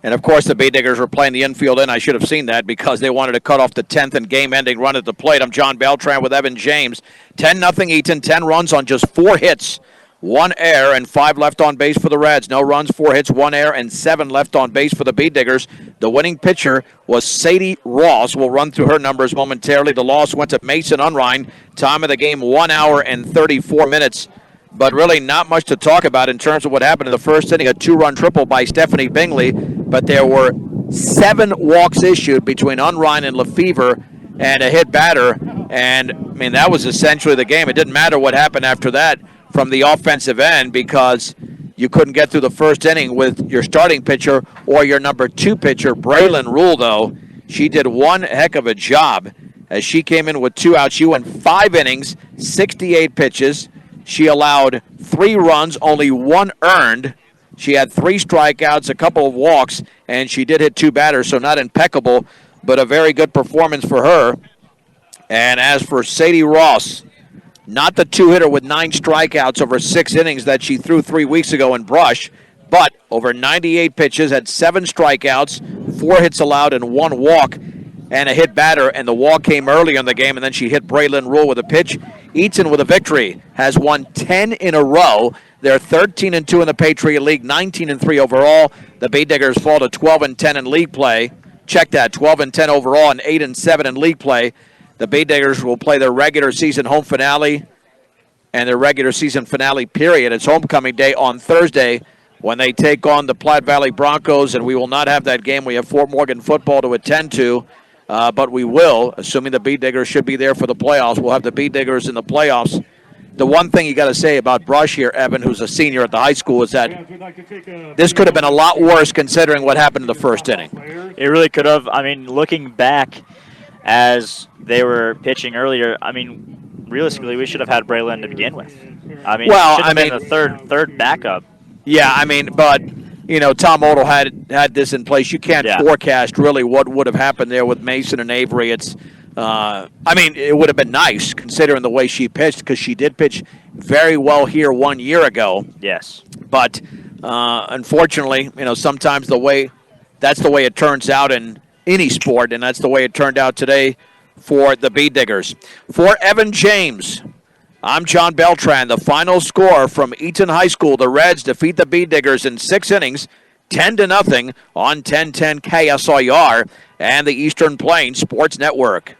And, of course, the Bee Diggers were playing the infield in. I should have seen that because they wanted to cut off the 10th and game-ending run at the plate. I'm John Beltran with Evan James. 10-0 Eaton, 10 runs on just 4 hits, 1 error, and 5 left on base for the Reds. No runs, 4 hits, 1 error, and 7 left on base for the Bee Diggers. The winning pitcher was Sadie Ross. We'll run through her numbers momentarily. The loss went to Mason Unrein. Time of the game, 1 hour and 34 minutes. But really not much to talk about in terms of what happened in the first inning. A 2-run triple by Stephanie Bingley, but there were 7 walks issued between Unrein and Lefevre and a hit batter. And, I mean, that was essentially the game. It didn't matter what happened after that from the offensive end because you couldn't get through the first inning with your starting pitcher or your number 2 pitcher. Braylon Rule, though, she did one heck of a job as she came in with 2 outs. She went 5 innings, 68 pitches. She allowed 3 runs, only 1 earned. She had 3 strikeouts, a couple of walks, and she did hit 2 batters, so not impeccable, but a very good performance for her. And as for Sadie Ross, not the 2-hitter with 9 strikeouts over 6 innings that she threw 3 weeks ago in Brush, but over 98 pitches, had 7 strikeouts, 4 hits allowed, and 1 walk, and a hit batter, and the walk came early in the game, and then she hit Braylon Rule with a pitch. Eaton with a victory has won 10 in a row. They're 13-2 in the Patriot League, 19-3 overall. The Bee Diggers fall to 12-10 in league play. Check that, 12-10 overall and 8-7 in league play. The Bee Diggers will play their regular season home finale and their regular season finale period. It's homecoming day on Thursday when they take on the Platte Valley Broncos, and we will not have that game. We have Fort Morgan football to attend to. But we will, assuming the Bee Diggers should be there for the playoffs. We'll have the Bee Diggers in the playoffs. The one thing you got to say about Brush here, Evan, who's a senior at the high school, is that this could have been a lot worse considering what happened in the first inning. It really could have. I mean, looking back as they were pitching earlier, I mean, realistically, we should have had Braylon to begin with. I mean, Well, should have I been the third backup. Yeah, I mean, but Tom Odell had this in place. You can't forecast really what would have happened there with Mason and Avery. It's, I mean, it would have been nice considering the way she pitched, because she did pitch very well here 1 year ago. Yes. But unfortunately, sometimes that's the way it turns out in any sport, and that's the way it turned out today for the Bee Diggers. For Evan James, I'm John Beltran. The final score from Eaton High School: the Reds defeat the Bee Diggers in 6 innings, 10-0 on 1010 KSIR and the Eastern Plains Sports Network.